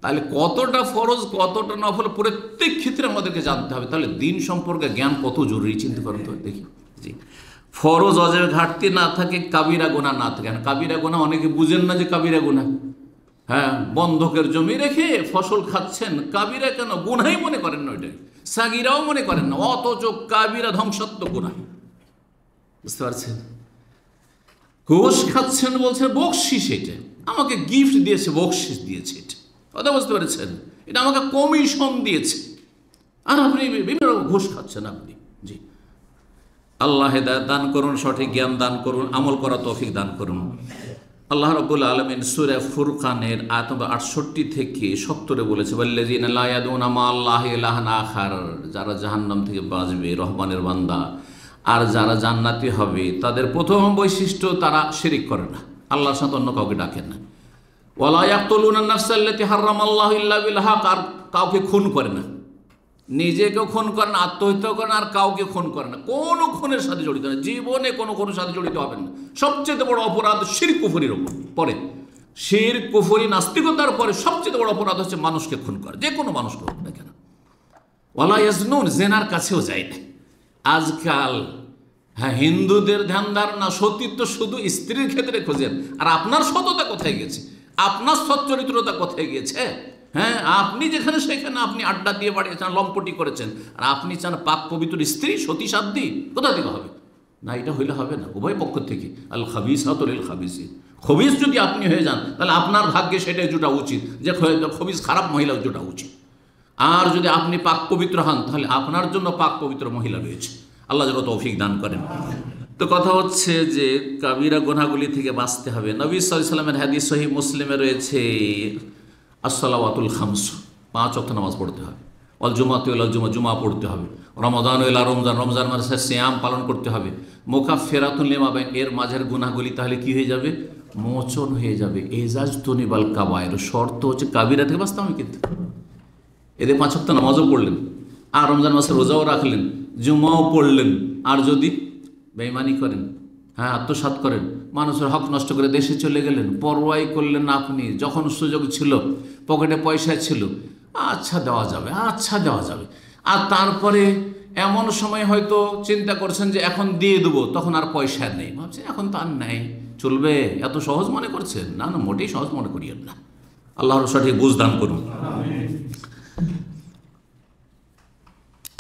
তাহলে কতটা ফরজ কতটা নফল প্রত্যেক ক্ষেত্রে আমাদেরকে জানতে হবে। তাহলে দিন সম্পর্কে জ্ঞান কত জরুরি চিন্তা করেন তো দেখি। জি, ফরজ অজেব ঘাটতি না থাকে, কাবিরা গুনাহ না থাকে। কাবিরা গুনাহ অনেকে বুঝেন না যে কাবিরা গুনাহ। হ্যাঁ, বন্ধকের জমি রেখে ফসল খাচ্ছেন, কাবিরা কেন? গুনাহই মনে করেন না, ওইটাই সাগিরাও মনে করেন না, অথচ কাবিরা ধ্বংসাত্মক গুনাহ। বুঝতে পারছেন? ঘুষ খাচ্ছেন, বলছে বকশিস, এটা আমাকে গিফট দিয়েছে, বকশিস দিয়েছে, এটা কথা বুঝতে পেরেছেন? এটা আমাকে কমিশন দিয়েছে, আর আপনি বিভিন্ন রকম ঘুষ খাচ্ছেন আপনি। জি, আল্লাহ হেদায়েত দান করুন, সঠিক জ্ঞান দান করুন, আমল করা তৌফিক দান করুন। আল্লাহ রাব্বুল আলামিন সূরা ফুরকানের আয়াত নম্বর 68 থেকে 70 বলেছে, ওয়াল্লাযীনা লা ইয়াদউনা মা আল্লাহি ইলাহান আখার, যারা জাহান্নাম থেকে বাঁচবে, রহমানের বান্দা, আর যারা জান্নাতি হবে, তাদের প্রথম বৈশিষ্ট্য তারা শিরিক করে না, আল্লাহর সাথে অন্য কাউকে ডাকেন না। ওয়ালা ইয়াকতুলুনা নাফসাল্লাতী হারামাল্লাহু ইল্লা বিল হক, আর কাউকে খুন করে না, নিজেকেও খুন করে না, আত্মহত্যা করে না, আর কাউকে খুন করে না, কোনো খুনের সাথে জড়িত না, জীবনে কোনো খুনের সাথে জড়িত হবেন না। সবচেয়ে বড় অপরাধ শিরক কুফরির ওপর পরে, শিরক কুফরি নাস্তিকতার পরে সবচেয়ে বড় অপরাধ হচ্ছে মানুষকে খুন করা, যে কোনো মানুষকে হোক না কেন। ওয়ালা ইয়াজনুন, জেনার কাছেও যায় না। আজকাল হ্যাঁ, হিন্দুদের ধ্যান ধারণা সতীত্ব শুধু স্ত্রীর ক্ষেত্রে খোঁজেন, আর আপনার সততা কোথায় গেছে, আপনার সচ্চরিত্রতা কোথায় গিয়েছে? হ্যাঁ, আপনি যেখানে সেখানে আপনি আড্ডা দিয়ে বাড়িয়েছেন, লম্পটি করেছেন, আর আপনি চান পাক পবিত্র স্ত্রী সতী সাধ্বী, কোথা থেকে হবে? না, এটা হইলে হবে না, উভয় পক্ষ থেকে। আল খাবিসাতু লিল খাবিসিন, খবিস যদি আপনি হয়ে যান তাহলে আপনার ভাগ্যে সেটাই জোটা উচিত, যে খবিস খারাপ মহিলা জোটা উচিত। আর যদি আপনি পাক পবিত্র হন তাহলে আপনার জন্য পাক পবিত্র মহিলা রয়েছে। আল্লাহ যেন তৌফিক দান করেন। তো কথা হচ্ছে যে কাবিরা গুনাহগুলি থেকে বাঁচতে হবে। নবী সাল্লাল্লাহু আলাইহি ওয়াসাল্লামের হাদিস সহিহ মুসলিমে রয়েছে, আসসালাওয়াতুল খামস, 5 ওয়াক্ত নামাজ পড়তে হবে। অল জুমাতু ইলা জুমা, জুমা পড়তে হবে। রমাদান ইলা রমজান, রমজান মাসে সিয়াম পালন করতে হবে। মুকাফফিরাতুন লিমা বাইন, এর মাঝের গুনাহগুলি তাহলে কি হয়ে যাবে? মোচন হয়ে যাবে। ইজাজতুনিবাল কাবায়ের, শর্ত হচ্ছে কাবিরা থেকে বাঁচতে হবে। কিন্তু এদের 5 ওয়াক্ত নামাজও পড়লেন, আর রমজান মাসে রোজাও রাখলেন, জুমাও পড়লেন, আর যদি বেঈমানি করেন, হ্যাঁ আত্মসাৎ করেন, মানুষের হক নষ্ট করে দেশে চলে গেলেন, পরোয়াই করলেন না আপনি, যখন সুযোগ ছিল, পকেটে পয়সা ছিল, আচ্ছা দেওয়া যাবে, আচ্ছা দেওয়া যাবে, আর তারপরে এমন সময় হয়তো চিন্তা করছেন যে এখন দিয়ে দেবো, তখন আর পয়সা নেই, ভাবছেন এখন তো আর নেই, চলবে, এত সহজ মনে করছেন? না না, মোটেই সহজ মনে করিয়েন না। আল্লাহর সঠিক বুঝ দান করুন।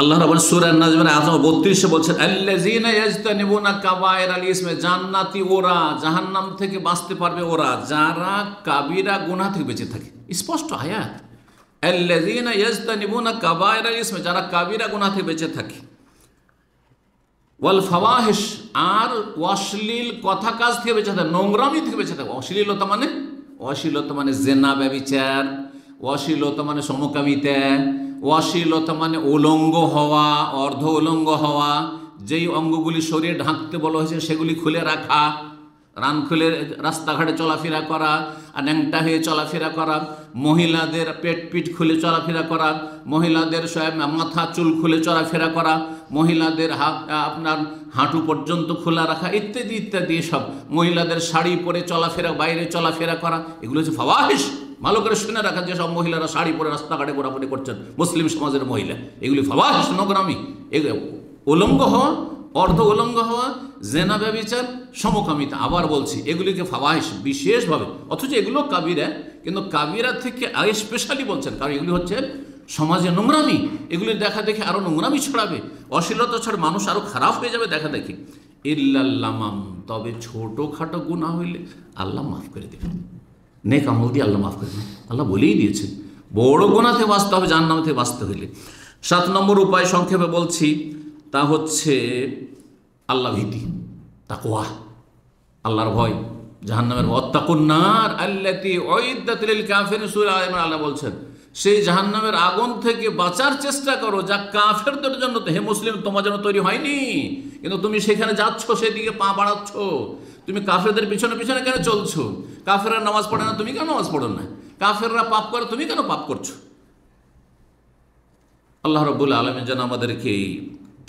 আল্লাহ রাব্বুল সূরা আন-নাজমের আয়াত 32 বলছেন, আল্লাযীনা ইয়াজতানিবুনা কাবায়রাল ইসমি, জান্নাতি ওরা, জাহান্নাম থেকে বাঁচতে পারবে ওরা যারা কাবিরা গুনাহ থেকে বেঁচে থাকে। স্পষ্ট আয়াত, আল্লাযীনা ইয়াজতানিবুনা কাবায়রাল ইসমি, যারা কাবিরা গুনাহ থেকে বেঁচে থাকে। ওয়াল ফাওয়াহিশ, আর অশ্লীল কথা কাজ থেকে বেঁচে থাকে, নোংরামি থেকে বেঁচে থাকে। অশ্লীলতা মানে জেনা, ব্যভিচার। অশ্লীলতা মানে সমকামিতা। অশ্লীলতা মানে উলঙ্গ হওয়া, অর্ধ উলঙ্গ হওয়া, যেই অঙ্গগুলি শরীরে ঢাকতে বলা হয়েছে সেগুলি খুলে রাখা, রান খুলে রাস্তাঘাটে চলাফেরা করা, আর ন্যাংটা হয়ে চলাফেরা করা, মহিলাদের পিঠ খুলে চলাফেরা করা, মহিলাদের মাথা চুল খুলে চলাফেরা করা, মহিলাদের আপনার হাঁটু পর্যন্ত খোলা রাখা, ইত্যাদি ইত্যাদি, সব মহিলাদের শাড়ি পরে চলাফেরা, বাইরে চলাফেরা করা, এগুলো হচ্ছে ফাওয়াহিশ। ভালো করে শুনে রাখা, যেসব মহিলারা শাড়ি পরে রাস্তাঘাটে ঘোরাঘুরি করছেন, মুসলিম সমাজের মহিলা, এগুলি ফাওয়াহিশ, নোংরামি, উলঙ্গ হওয়া, অর্ধ উলঙ্গ হওয়া, জেনা, ব্যভিচার, সমকামিতা। আবার বলছি, এগুলিকে ফাওয়াহিশ বিশেষভাবে, অথচ এগুলো কাবিরা, কিন্তু কাবিরা থেকে স্পেশালি বলছেন, কারণ এগুলি হচ্ছে সমাজে নোংরামি, এগুলি দেখা দেখে আরও নোংরামি ছড়াবে, অশ্লীলতা ছড়ে, মানুষ আরও খারাপ হয়ে যাবে দেখা দেখি। ইল্লাল্লামাম, তবে ছোটোখাটো গুনাহ হইলে আল্লাহ মাফ করে দেবেন, নেক আমল দিয়ে আল্লাহ মাফ করে দেবেন। আল্লাহ বলেই দিয়েছেন, বড় গুনাহ থেকে বাঁচতে হবে, জাহান্নাম থেকে বাঁচতে হইলে। 7 নম্বর উপায় সংক্ষেপে বলছি, তা হচ্ছে আল্লাহ ভীতি, তাকওয়া, আল্লাহর ভয়, জাহান্নামের ভয়। ওয়াত্তাকুন নার আল্লাতী উইদ্দাত লিল কাফিরিন, সূরা আল ইমরান আল্লাহ বলছেন, সেই জাহান্নামের আগুন থেকে বাঁচার চেষ্টা করো যা কাফেরদের জন্য, হে মুসলিম, তোমার জন্য তৈরি হয়নি, কিন্তু তুমি সেখানে যাচ্ছ, সেদিকে পা বাড়াচ্ছ। তুমি কাফেরদের পিছনে পিছনে কেন চলছো? কাফেররা নামাজ পড়ে না, তুমি কেন নামাজ পড়ো না? কাফেররা পাপ করে, তুমি কেন পাপ করছো? আল্লাহ রাব্বুল আলামিন যেন আমাদেরকে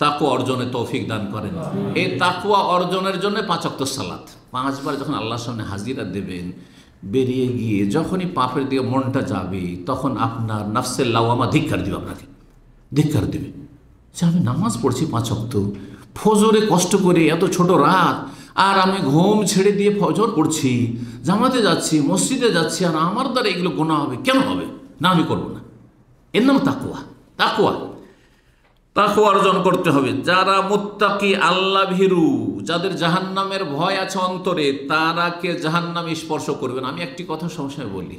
তাকওয়া অর্জনে তৌফিক দান করেন। এই তাকওয়া অর্জনের জন্য 5 ওয়াক্ত সালাত, 5 বার যখন আল্লাহর সামনে হাজিরা দেবেন, বেরিয়ে গিয়ে যখনই পাপের দিকে মনটা যাবে, তখন আপনার নাফসে লাওয়ামা ধিক্কার দিবে, আপনাকে ধিক্কার দেবে যে আমি নামাজ পড়ছি 5 ওয়াক্ত, ফজরে কষ্ট করে এত ছোট রাত, আর আমি ঘুম ছেড়ে দিয়ে ফজর পড়ছি, জামাতে যাচ্ছি, মসজিদে যাচ্ছি, আর আমার দ্বারা এগুলো গুনাহ হবে, কেন হবে? না, আমি করবো না। এর নাম তাকওয়া। তাকওয়া অর্জন করতে হবে। যারা মুত্তাকি, আল্লাহ ভীরু, যাদের জাহান্নামের ভয় আছে অন্তরে, তারা কে জাহান্নাম স্পর্শ করবে না। আমি একটি কথা সবসময় বলি,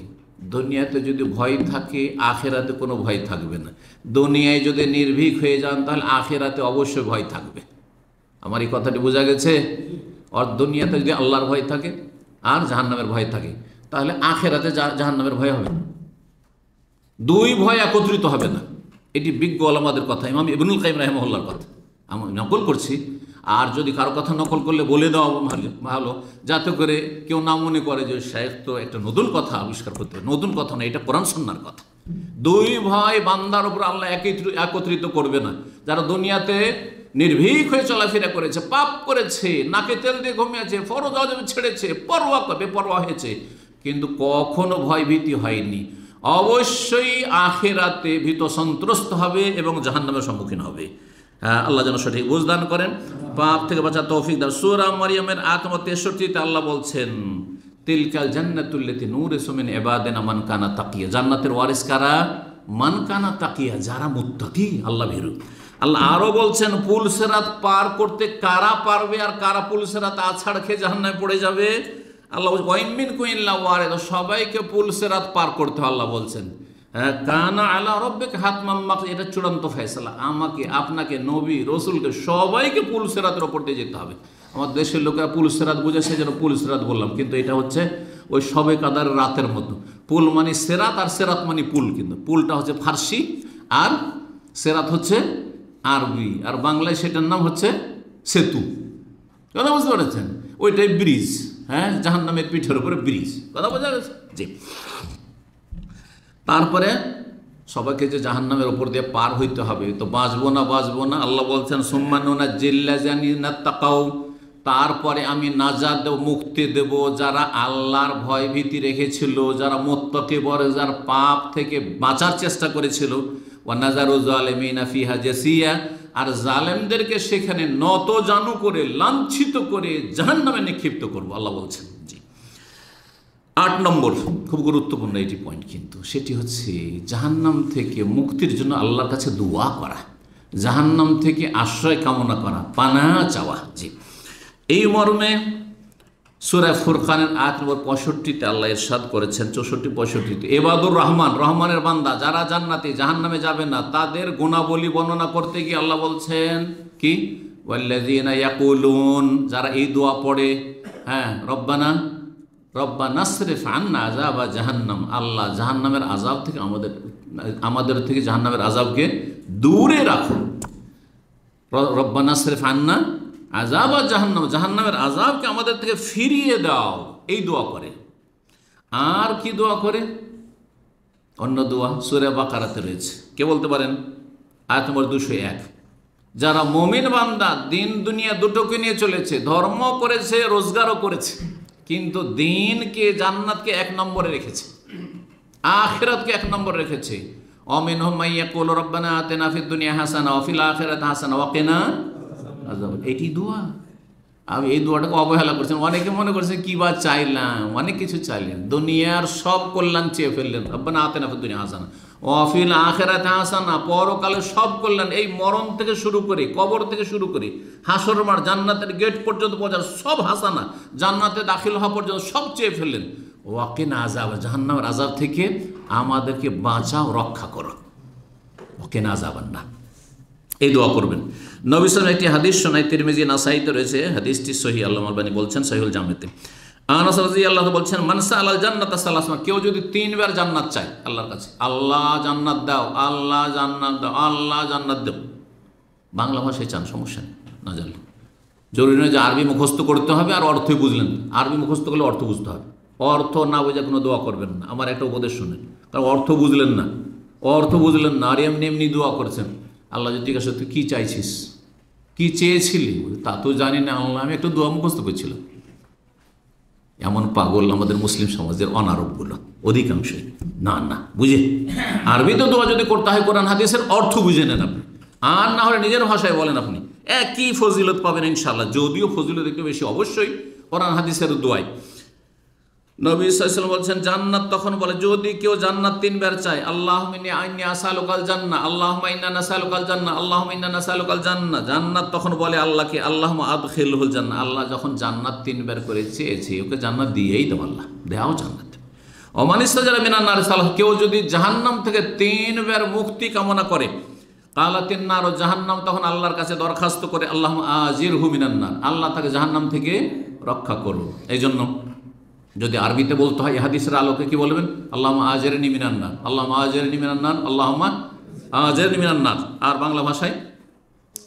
দুনিয়াতে যদি ভয় থাকে, আখেরাতে কোনো ভয় থাকবে না। দুনিয়ায় যদি নির্ভীক হয়ে যান, তাহলে আখেরাতে অবশ্যই ভয় থাকবে। আমার এই কথাটি বোঝা গেছে? আর দুনিয়াতে যদি আল্লাহর ভয় থাকে আর জাহান্নামের ভয় থাকে, তাহলে আখেরাতে জাহান্নামের ভয় হবে না। 2 ভয় একত্রিত হবে না। এটি বিজ্ঞ ওলামাদের কথা, ইমাম ইবনুল কাইয়িম রাহিমাহুল্লাহর কথা আমি নকল করছি। আর যদি কারো কথা নকল করলে বলে দেওয়া ভালো, যাতে করে কেউ না মনে করে যে শায়েখ তো একটা নতুন কথা আবিষ্কার করতে হবে। নতুন কথা না, এটা কোরআন সুন্নাহর কথা। 2 ভয় বান্দার উপর আল্লাহ একত্রিত করবে না। যারা দুনিয়াতে নির্ভীক হয়ে চলাফেরা করেছে, পাপ করেছে, নাকে তেল দিয়ে ঘুমিয়েছে, ফরজ ওয়াজিব ছেড়েছে, বেপরোয়া হয়েছে, কিন্তু কখনো ভয় ভীতি হয়নি, অবশ্যই আখেরাতে ভীত সন্ত্রস্ত হবে এবং জাহান্নামের সম্মুখীন হবে। আল্লাহ যেন সঠিক বুঝদান করেন, পাপ থেকে বাঁচার তৌফিক দান। সূরা মারইয়ামের আয়াত 63-তে আল্লাহ বলছেন, তিলকাল জান্নাতুল্লাতী নূরিসু মিন ইবাদিনা মান কানা তাকিয়া, জান্নাতের ওয়ারিস কারা? মান কানা তাকিয়া, যারা মুত্তাকি, আল্লাহ ভীরু। আল্লাহ আরো বলছেন, পুল সিরাত পার করতে কারা পারবে আর কারা পুল সিরাত আছাড় খেয়ে জাহান্নামে পড়ে যাবে? আল্লাহ বলছেন, ওয়া ইন মিনকুম ইল্লা ওয়ারিদুহা, সবাইকে পুল সিরাত পার করতে, আল্লাহ বলছেন। কানা আলা রব্বিকা হাতমাম মাকদিয়া, এটা চূড়ান্ত ফয়সালা। আমাকে, আপনাকে, নবী, রসুলকে সবাইকে পুল সিরাতের ওপর দিয়ে যেতে হবে। আমার দেশের লোকেরা পুল সিরাত বুঝে, সেই জন্য পুল সিরাত বললাম, কিন্তু এটা হচ্ছে ওই সবে কাদার রাতের মতো। পুল মানে সেরাত, আর সেরাত মানে পুল, কিন্তু পুলটা হচ্ছে ফার্সি আর সেরাত হচ্ছে আরবি, আর বাংলায় সেটার নাম হচ্ছে সেতু। কথা বুঝতে পেরেছেন? ওইটাই ব্রিজ, হ্যাঁ, জাহান্নামের পিঠের উপরে ব্রিজ। কথা বোঝা গেছে? জি। তারপরে সবাইকে যে জাহান্নামের ওপর দিয়ে পার হইতে হবে, তো বাঁচবো না আল্লাহ বলছেন সুম্মানুনা জিল্লাজানিনা তাকাও, তারপরে আমি নাজাত দেব, মুক্তি দেব যারা আল্লাহর ভয় ভীতি রেখেছিল, যারা মুত্তাকি বরে, যারা পাপ থেকে বাঁচার চেষ্টা করেছিল। ওয়া নাজারু জালিমিনা ফিহা জাসিয়া, আর জালেমদেরকে সেখানে নত জানু করে, লাঞ্ছিত করে জাহান্নামে নিক্ষিপ্ত করব, আল্লাহ বলছেন। জি। 8 নম্বর খুব গুরুত্বপূর্ণ এটি পয়েন্ট, কিন্তু সেটি হচ্ছে জাহান্নাম থেকে মুক্তির জন্য আল্লাহর কাছে দোয়া করা, জাহান্নাম থেকে আশ্রয় কামনা করা, পানা চাওয়া। জি। এই মর্মে সূরা ফুরকানের আয়াত নম্বর 65-তে আল্লাহ ইরশাদ করেছেন, 64-65-তে, এবাদুর রহমান, রহমানের বান্দা যারা জান্নাতি, জাহান্নামে যাবে না, তাদের গুণাবলী বর্ণনা করতে গিয়ে আল্লাহ বলছেন কি, ওয়াল্লাযীনা ইয়াকুলুন, যারা এই দোয়া পড়ে, হ্যাঁ, রব্বানা সরিফ আন্না আযাবা জাহান্নাম, আল্লাহ জাহান্নামের আযাব থেকে আমাদের থেকে জাহান্নামের আযাবকে দূরে রাখো। রব্বানা সরিফ আন্না আযাবা জাহান্নাম, জাহান্নামের আযাবকে আমাদের থেকে ফিরিয়ে দাও, এই দোয়া করে। আর কি দোয়া করে? অন্য দোয়া সূরা বাকারাতে রয়েছে, কে বলতে পারেন? আয়াত নম্বর 201। যারা মুমিন বান্দা দিন দুনিয়া দুটোকে নিয়ে চলেছে, ধর্ম করেছে, রোজগারও করেছে, কিন্তু দিনকে, জান্নাতকে 1 নম্বরে রেখেছে, আখিরাতকে 1 নম্বরে রেখেছে। অমিনহুম মান ইয়াকুলু রব্বানা আতিনা ফিদ দুনিয়া হাসানা ওয়া ফিল আখিরাতি হাসানা ওয়া কিনা আযাব। এটি দোয়া। আমি এই দোয়াটাকে অবহেলা করছেন। অনেকে মনে করছেন কি বা চাইলাম, অনেক কিছু চাইলেন, দুনিয়ার সব কল্যাণ চেয়ে ফেললেন, রব্বানা আতিনা ফিদ দুনিয়া হাসানা ওয়া ফিল আখিরাতি হাসানা, পরকালে সব কল্যাণ, এই মরণ থেকে শুরু করে, কবর থেকে শুরু করে, হাসর মাঠ, জান্নাতের গেট পর্যন্ত পৌঁছার সব হাসানা, জান্নাতে দাখিল হওয়া পর্যন্ত সব চেয়ে ফেললেন। ওয়া কিনা আযাব, জাহান্নামের আযাব থেকে আমাদেরকে বাঁচাও, রক্ষা করো, ওয়া কিনা আযাবান নার, এই দোয়া করবেন। নবী সাল্লাল্লাহু আলাইহি ওয়াসাল্লাম একটি হাদিস শোনায়, তিরমিজি, নাসাইতে রয়েছে, হাদিসটি সহিহ, আল্লামা আলবানী বলছেন সহিহুল জামিতে। আনাস রাদিয়াল্লাহু আনহু বলছেন, মান সাআলাল জান্নাতা সালাসান, কেউ যদি 3 বার জান্নাত চায় আল্লাহর কাছে, আল্লাহ জান্নাত দাও, আল্লাহ জান্নাত দাও, আল্লাহ জান্নাত দাও, বাংলা ভাষায় চান, সমস্যা নেই, না জানলে জরুরি নয় যে আরবি মুখস্থ করতে হবে আর অর্থই বুঝলেন। আরবি মুখস্থ করলে অর্থ বুঝতে হবে, অর্থ না বুঝে কোনো দোয়া করবেন না। আমার একটা উপদেশ শুনেন, কারণ অর্থ বুঝলেন না, আর এমনি দোয়া করছেন। আল্লাহ যদি জিজ্ঞাসা তুই কী চাইছিস, কী চেয়েছিলি, তা তো জানি না আল্লাহ, আমি একটু দোয়া মুখস্থ করছিলাম। এমন পাগল আমাদের মুসলিম সমাজের অনারবগুলো অধিকাংশই। না বুঝে আরবিতে দোয়া যদি করতে হয়, কোরআন হাদিসের অর্থ বুঝে নেন আপনি, আর না হলে নিজের ভাষায় বলেন, আপনি একই ফজিলত পাবেন ইনশাআল্লাহ, যদিও ফজিলত একটু বেশি অবশ্যই কোরআন হাদিসের দোয়ায়। নবী সাল্লাল্লাহু আলাইহি ওয়াসাল্লাম বলছেন, জান্নাত তখন বলে, যদি কেউ জান্নাত 3 বার চায়, আল্লাহুম্মা ইন্নী আসআলুকাল জান্নাহ, আল্লাহুম্মা ইন্না নাসআলুকাল জান্নাহ, আল্লাহুম্মা ইন্না নাসআলুকাল জান্নাহ, জান্নাত তখন বলে আল্লাহকে, আল্লাহুম্মা আদখিলহুল জান্নাহ, আল্লাহ যখন জান্নাত 3 বার করে চেয়েছে, ওকে জান্নাত দিয়েই দাও, আল্লাহ দাও জান্নাত। ওমান ইসতাজারা মিনান নার সালাহ, কেউ যদি জাহান্নাম থেকে 3 বার মুক্তি কামনা করে, কালাতিন নার, জাহান্নাম তখন আল্লাহর কাছে দরখাস্ত করে, আল্লাহুম্মা আজিরহু মিনান নার, আল্লাহ তাকে জাহান্নাম থেকে রক্ষা করো। এই জন্য যদি আরবিতে বলতে হয়, হাদিসের আলোকে কি বলবেন? আল্লাহুম্মা আজিরনি মিনান নার, আল্লাহুম্মা আজিরনি মিনান নার, আল্লাহুম্মা আজিরনি মিনান নার। আর বাংলা ভাষায়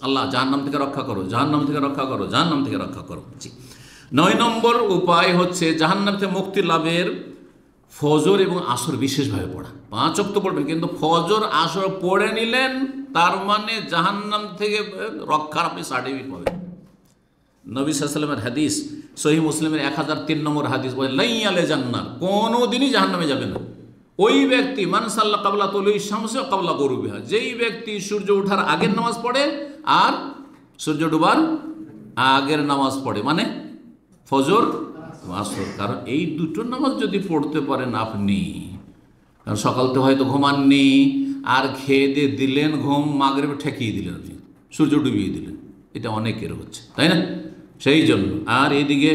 আল্লাহ জাহান্নাম থেকে রক্ষা করো, জাহান্নাম থেকে রক্ষা করো, জাহান্নাম থেকে রক্ষা করো। জি। 9 নম্বর উপায় হচ্ছে জাহান্নাম থেকে মুক্তি লাভের, ফজর এবং আসর বিশেষভাবে পড়া। 5 ওয়াক্ত পড়বেন, কিন্তু ফজর আসর পড়ে নিলেন, তার মানে জাহান্নাম থেকে রক্ষার আপনি সার্টিফিকেট পাবেন। নবী সাল্লাল্লাহু আলাইহি ওয়াসাল্লামের হাদিস, সহিহ মুসলিমের 1003 নম্বর হাদিস বলে, লাইয়ালে জান্নাত, কোনো দিনই জাহান্নামে যাবে না ওই ব্যক্তি, মান সাল্লা কাবলা তুলুই শামসি ওয়া কাবলা গুরুবিহা, যেই ব্যক্তি সূর্য ওঠার আগের নামাজ পড়ে আর সূর্য ডুবার আগের নামাজ পড়ে, মানে ফজর আসর। কারণ এই দুটো নামাজ যদি পড়তে পারেন আপনি, কারণ সকালতে হয়তো ঘুমাননি, আর খেয়ে দিয়ে দিলেন ঘুম, মাগরিব ঠেকিয়ে দিলেন, আপনি সূর্য ডুবিয়ে দিলেন, এটা অনেকের হচ্ছে, তাই না? সেই জন্য। আর এইদিকে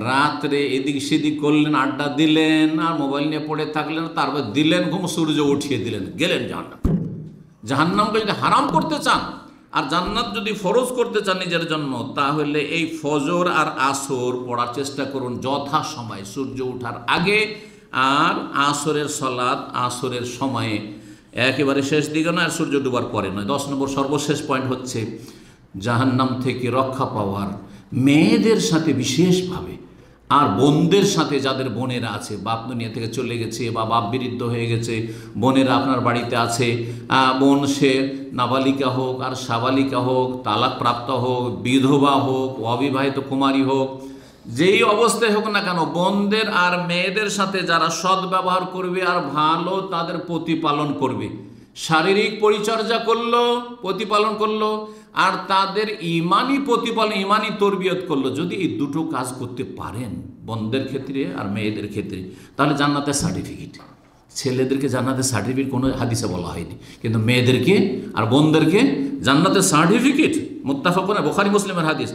রাত্রে এদিক সেদিক করলেন, আড্ডা দিলেন, আর মোবাইল নিয়ে পড়ে থাকলেন, তারপর দিলেন ঘুম, সূর্য উঠিয়ে দিলেন, গেলেন জাহান্নাম। জাহান্নামকে যদি হারাম করতে চান আর জান্নাত যদি ফরজ করতে চান নিজের জন্য, তাহলে এই ফজর আর আসর পড়ার চেষ্টা করুন যথা সময়, সূর্য ওঠার আগে, আর আসরের সালাত আসরের সময়ে, একেবারে শেষ দিকে নয় আর সূর্য ডুবার পরে নয়। 10 নম্বর সর্বশেষ পয়েন্ট হচ্ছে জাহান্নাম থেকে রক্ষা পাওয়ার মেয়েদের সাথে বিশেষভাবে, আর বোনদের সাথে, যাদের বোনেরা আছে, বাপ দুনিয়া থেকে চলে গেছে বা বাপ বিরুদ্ধ হয়ে গেছে, বোনেরা আপনার বাড়িতে আছে, বোন সে নাবালিকা হোক আর সাবালিকা হোক, তালাকপ্রাপ্ত হোক, বিধবা হোক, অবিবাহিত কুমারী হোক, যেই অবস্থায় হোক না কেন, বোনদের আর মেয়েদের সাথে যারা সদ্ব্যবহার করবে আর ভালো তাদের প্রতিপালন করবে, শারীরিক পরিচর্যা করলো, প্রতিপালন করলো, আর তাদের ইমানি প্রতিপালন, ইমানি তরবিয়ত করলো, যদি এই দুটো কাজ করতে পারেন বোনদের ক্ষেত্রে আর মেয়েদের ক্ষেত্রে, তাহলে জান্নাতের সার্টিফিকেট। ছেলেদেরকে জান্নাতের সার্টিফিকেট কোনো হাদিসে বলা হয়নি, কিন্তু মেয়েদেরকে আর বোনদেরকে জান্নাতের সার্টিফিকেট। মুত্তাফাকুন, বুখারী মুসলিমের হাদিস।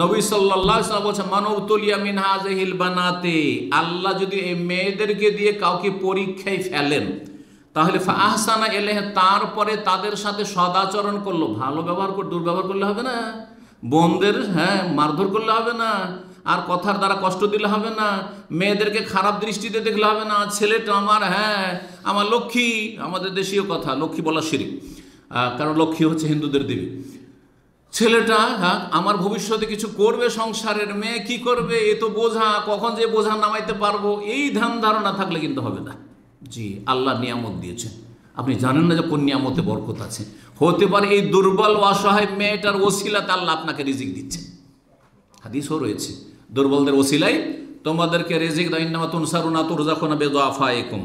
নবী সাল্লাল্লাহু আলাইহি ওয়াসাল্লাম বলেছেন, মান উবতুলিয়া মিন হাযিহিল বানাতে, আল্লাহ যদি এই মেয়েদেরকে দিয়ে কাউকে পরীক্ষায় ফেলেন, তাহলে ফাহসানা ইলাইহি, তারপরে তাদের সাথে সদাচরণ করলো, ভালো ব্যবহার করে, দুর্ব্যবহার করলে হবে না, বোনদের মারধর করলে হবে না, আর কথার দ্বারা কষ্ট দিলে হবে না, মেয়েদেরকে খারাপ দৃষ্টিতে দেখলে হবে না, ছেলেটা আমার আমার লক্ষ্মী, আমাদের দেশীয় কথা লক্ষ্মী বলা শিরক, কারণ লক্ষ্মী হচ্ছে হিন্দুদের দেবী। ছেলেটা আমার ভবিষ্যতে কিছু করবে সংসারের, মেয়ে কি করবে, এ তো বোঝা, কখন যে বোঝা নামাইতে পারবো, এই ধ্যান ধারণা থাকলে কিন্তু হবে না। জি, আল্লাহ নিয়ামত দিয়েছেন, আপনি জানেন না যে কোন নিয়ামতে বরকত আছে। হতে পারে এই দুর্বল অসহায় মেয়েটার ওসিলাতে আল্লাহ আপনাকে রিজিক দিচ্ছেন, হাদিসও রয়েছে, দুর্বলদের ওসিলাই তোমাদেরকে রিজিক দাও, ইন্নামা তুনসারুনা তুরজাকুনা বিদুআফাইকুম।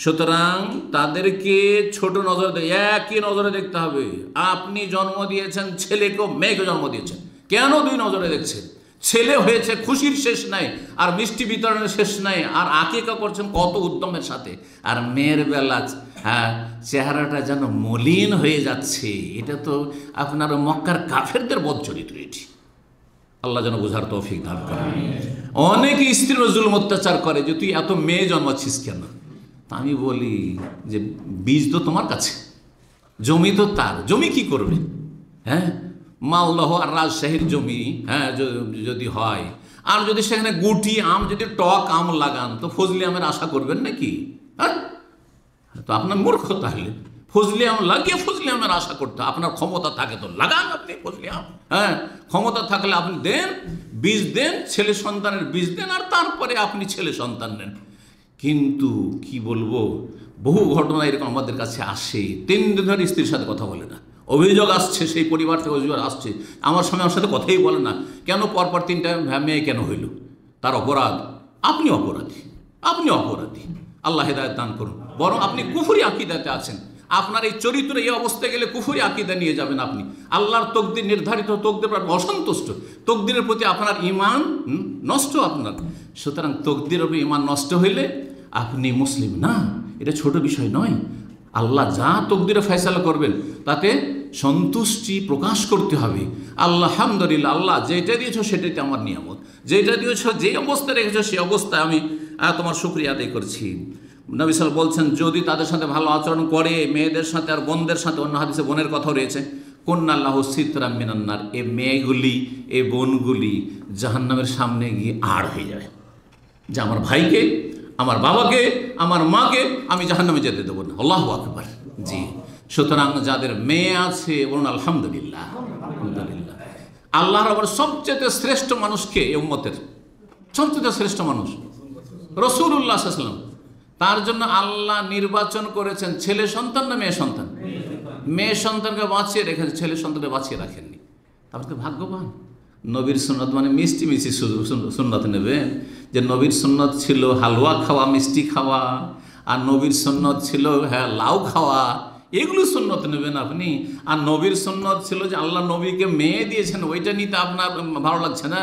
সুতরাং তাদেরকে ছোট নজরে, একই নজরে দেখতে হবে। আপনি জন্ম দিয়েছেন ছেলেকেও, মেয়েকে জন্ম দিয়েছেন, কেন দুই নজরে দেখছেন? ছেলে হয়েছে খুশির শেষ নাই, আর মিষ্টি বিতরণের শেষ নাই, আর আকিকা করছেন কত উদ্যমের সাথে, আর মেয়ের বেলা চেহারাটা যেন মলিন হয়ে যাচ্ছে। এটা তো আপনার মক্কার কাফেরদের বদচরিত্র। এটি আল্লাহ যেন বোঝার তৌফিক দান করেন। অনেকে স্ত্রীর জুলুম অত্যাচার করে যে তুই এত মেয়ে জন্মাচ্ছিস কেন। আমি বলি যে বীজ তো তোমার কাছে, জমি তো তার, জমি কি করবে? মালদহ আর রাজশাহীর জমি যদি হয়, আর যদি সেখানে গুটি আম, যদি টক আম লাগান, তো ফজলি আমের আশা করবেন নাকি? তো আপনার মূর্খ। তাহলে ফজলি আম লাগিয়ে ফজলি আমের আশা করতে, আপনার ক্ষমতা থাকে তো লাগান আপনি ফজলি আম। ক্ষমতা থাকলে আপনি দেন, বীজ দেন, ছেলে সন্তানের বীজ দেন, আর তারপরে আপনি ছেলে সন্তান নেন। কিন্তু কি বলবো, বহু ঘটনা এরকম আমাদের কাছে আসে, 3 দিন ধরে স্ত্রীর সাথে কথা বলে না, অভিযোগ আসছে, সেই পরিবার থেকে অভিযোগ আসছে, আমার স্বামী আমার সাথে কথাই বলে না, কেন পরপর 3টা মেয়ে কেন হইল? তার অপরাধ? আপনি অপরাধী, আপনি অপরাধী। আল্লাহ হেদায়েত দান করুন। বরং আপনি কুফরি আকীদাতে আছেন, আপনার এই চরিত্র এই অবস্থায় গেলে কুফরি আকীদা নিয়ে যাবেন আপনি। আল্লাহর তকদির, নির্ধারিত তকদির অসন্তুষ্ট, তকদিরের প্রতি আপনার ঈমান নষ্ট আপনার। সুতরাং তকদির উপর ঈমান নষ্ট হইলে আপনি মুসলিম না, এটা ছোট বিষয় নয়। আল্লাহ যা তকদিরে ফয়সালা করবেন তাতে সন্তুষ্টি প্রকাশ করতে হবে। আলহামদুলিল্লাহ, আল্লাহ যেটা দিয়েছ সেটাতে আমার নিয়ামত, যেটা দিয়েছ, যে অবস্থায় রেখেছ সেই অবস্থায় আমি তোমার শুকরিয়া আদায় করছি। নবী সাল্লাল্লাহু বলছেন, যদি তাদের সাথে ভালো আচরণ করে, মেয়েদের সাথে আর বোনদের সাথে, অন্য হাদিসে বোনের কথাও রয়েছে, কুন্নাল্লাহু সিতরাম মিনান নার, এ মেয়েগুলি, এ বোনগুলি জাহান্নামের সামনে গিয়ে আড় হয়ে যায়, যে আমার ভাইকে, আমার বাবাকে, আমার মাকে আমি জাহান্নামে যেতে দেবো না। আল্লাহু আকবার। জি, সুতরাং যাদের মেয়ে আছে বলুন আলহামদুলিল্লাহ, আলহামদুলিল্লাহ। আল্লাহর আবার সবচেয়ে শ্রেষ্ঠ মানুষকে, এই উম্মতের সবচেয়ে শ্রেষ্ঠ মানুষ রাসূলুল্লাহ সাল্লাল্লাহু আলাইহি ওয়াসাল্লাম। তার জন্য আল্লাহ নির্বাচন করেছেন ছেলে সন্তান না মেয়ে সন্তান? মেয়ে সন্তানকে বাঁচিয়ে রেখেছেন, ছেলে সন্তানকে বাঁচিয়ে রাখেননি। আপনি তো ভাগ্যবান। নবীর সুন্নত মানে মিষ্টি মিষ্টি সুন্নত নেবেন, যে নবীর সুন্নত ছিল হালুয়া খাওয়া, মিষ্টি খাওয়া, আর নবীর সুন্নত ছিল লাউ খাওয়া, এগুলো সুন্নত নেবেন আপনি। আর নবীর সুন্নত ছিল যে আল্লাহ নবীকে মেয়ে দিয়েছেন, ওইটা নিতে আপনার ভালো লাগছে না।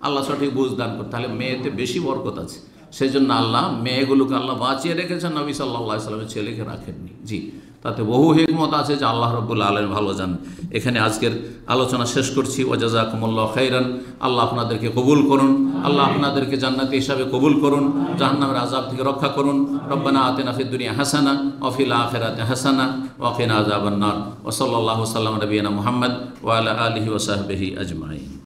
আল্লাহ সঠিক বুঝ দান করতে, তাহলে মেয়েতে বেশি বরকত আছে। সেই জন্য আল্লাহ মেয়েগুলোকে আল্লাহ বাঁচিয়ে রেখেছেন, নবী সাল্লাল্লাহু আলাইহি ওয়াসাল্লামের ছেলেকে রাখেননি। জি, তাতে বহু হিকমত আছে যে আল্লাহ রাব্বুল আলামিন ভালো জানেন। এখানে আজকের আলোচনা শেষ করছি। ওয়া জাযাকুমুল্লাহু খাইরান। আল্লাহ আপনাদেরকে কবুল করুন, আল্লাহ আপনাদেরকে জান্নাতি হিসাবে কবুল করুন, জাহান্নামের আযাব থেকে রক্ষা করুন। রব্বানা আতিনা ফিদ দুনিয়া হাসানা ওয়া ফিল আখিরাতি হাসানা ওয়া কিনা আযাবান নার। ওয়া সাল্লাল্লাহু সাল্লাম নবিয়ানা মুহাম্মদ ওয়া আলা আলিহি ওয়া সাহবিহি আজমাইন।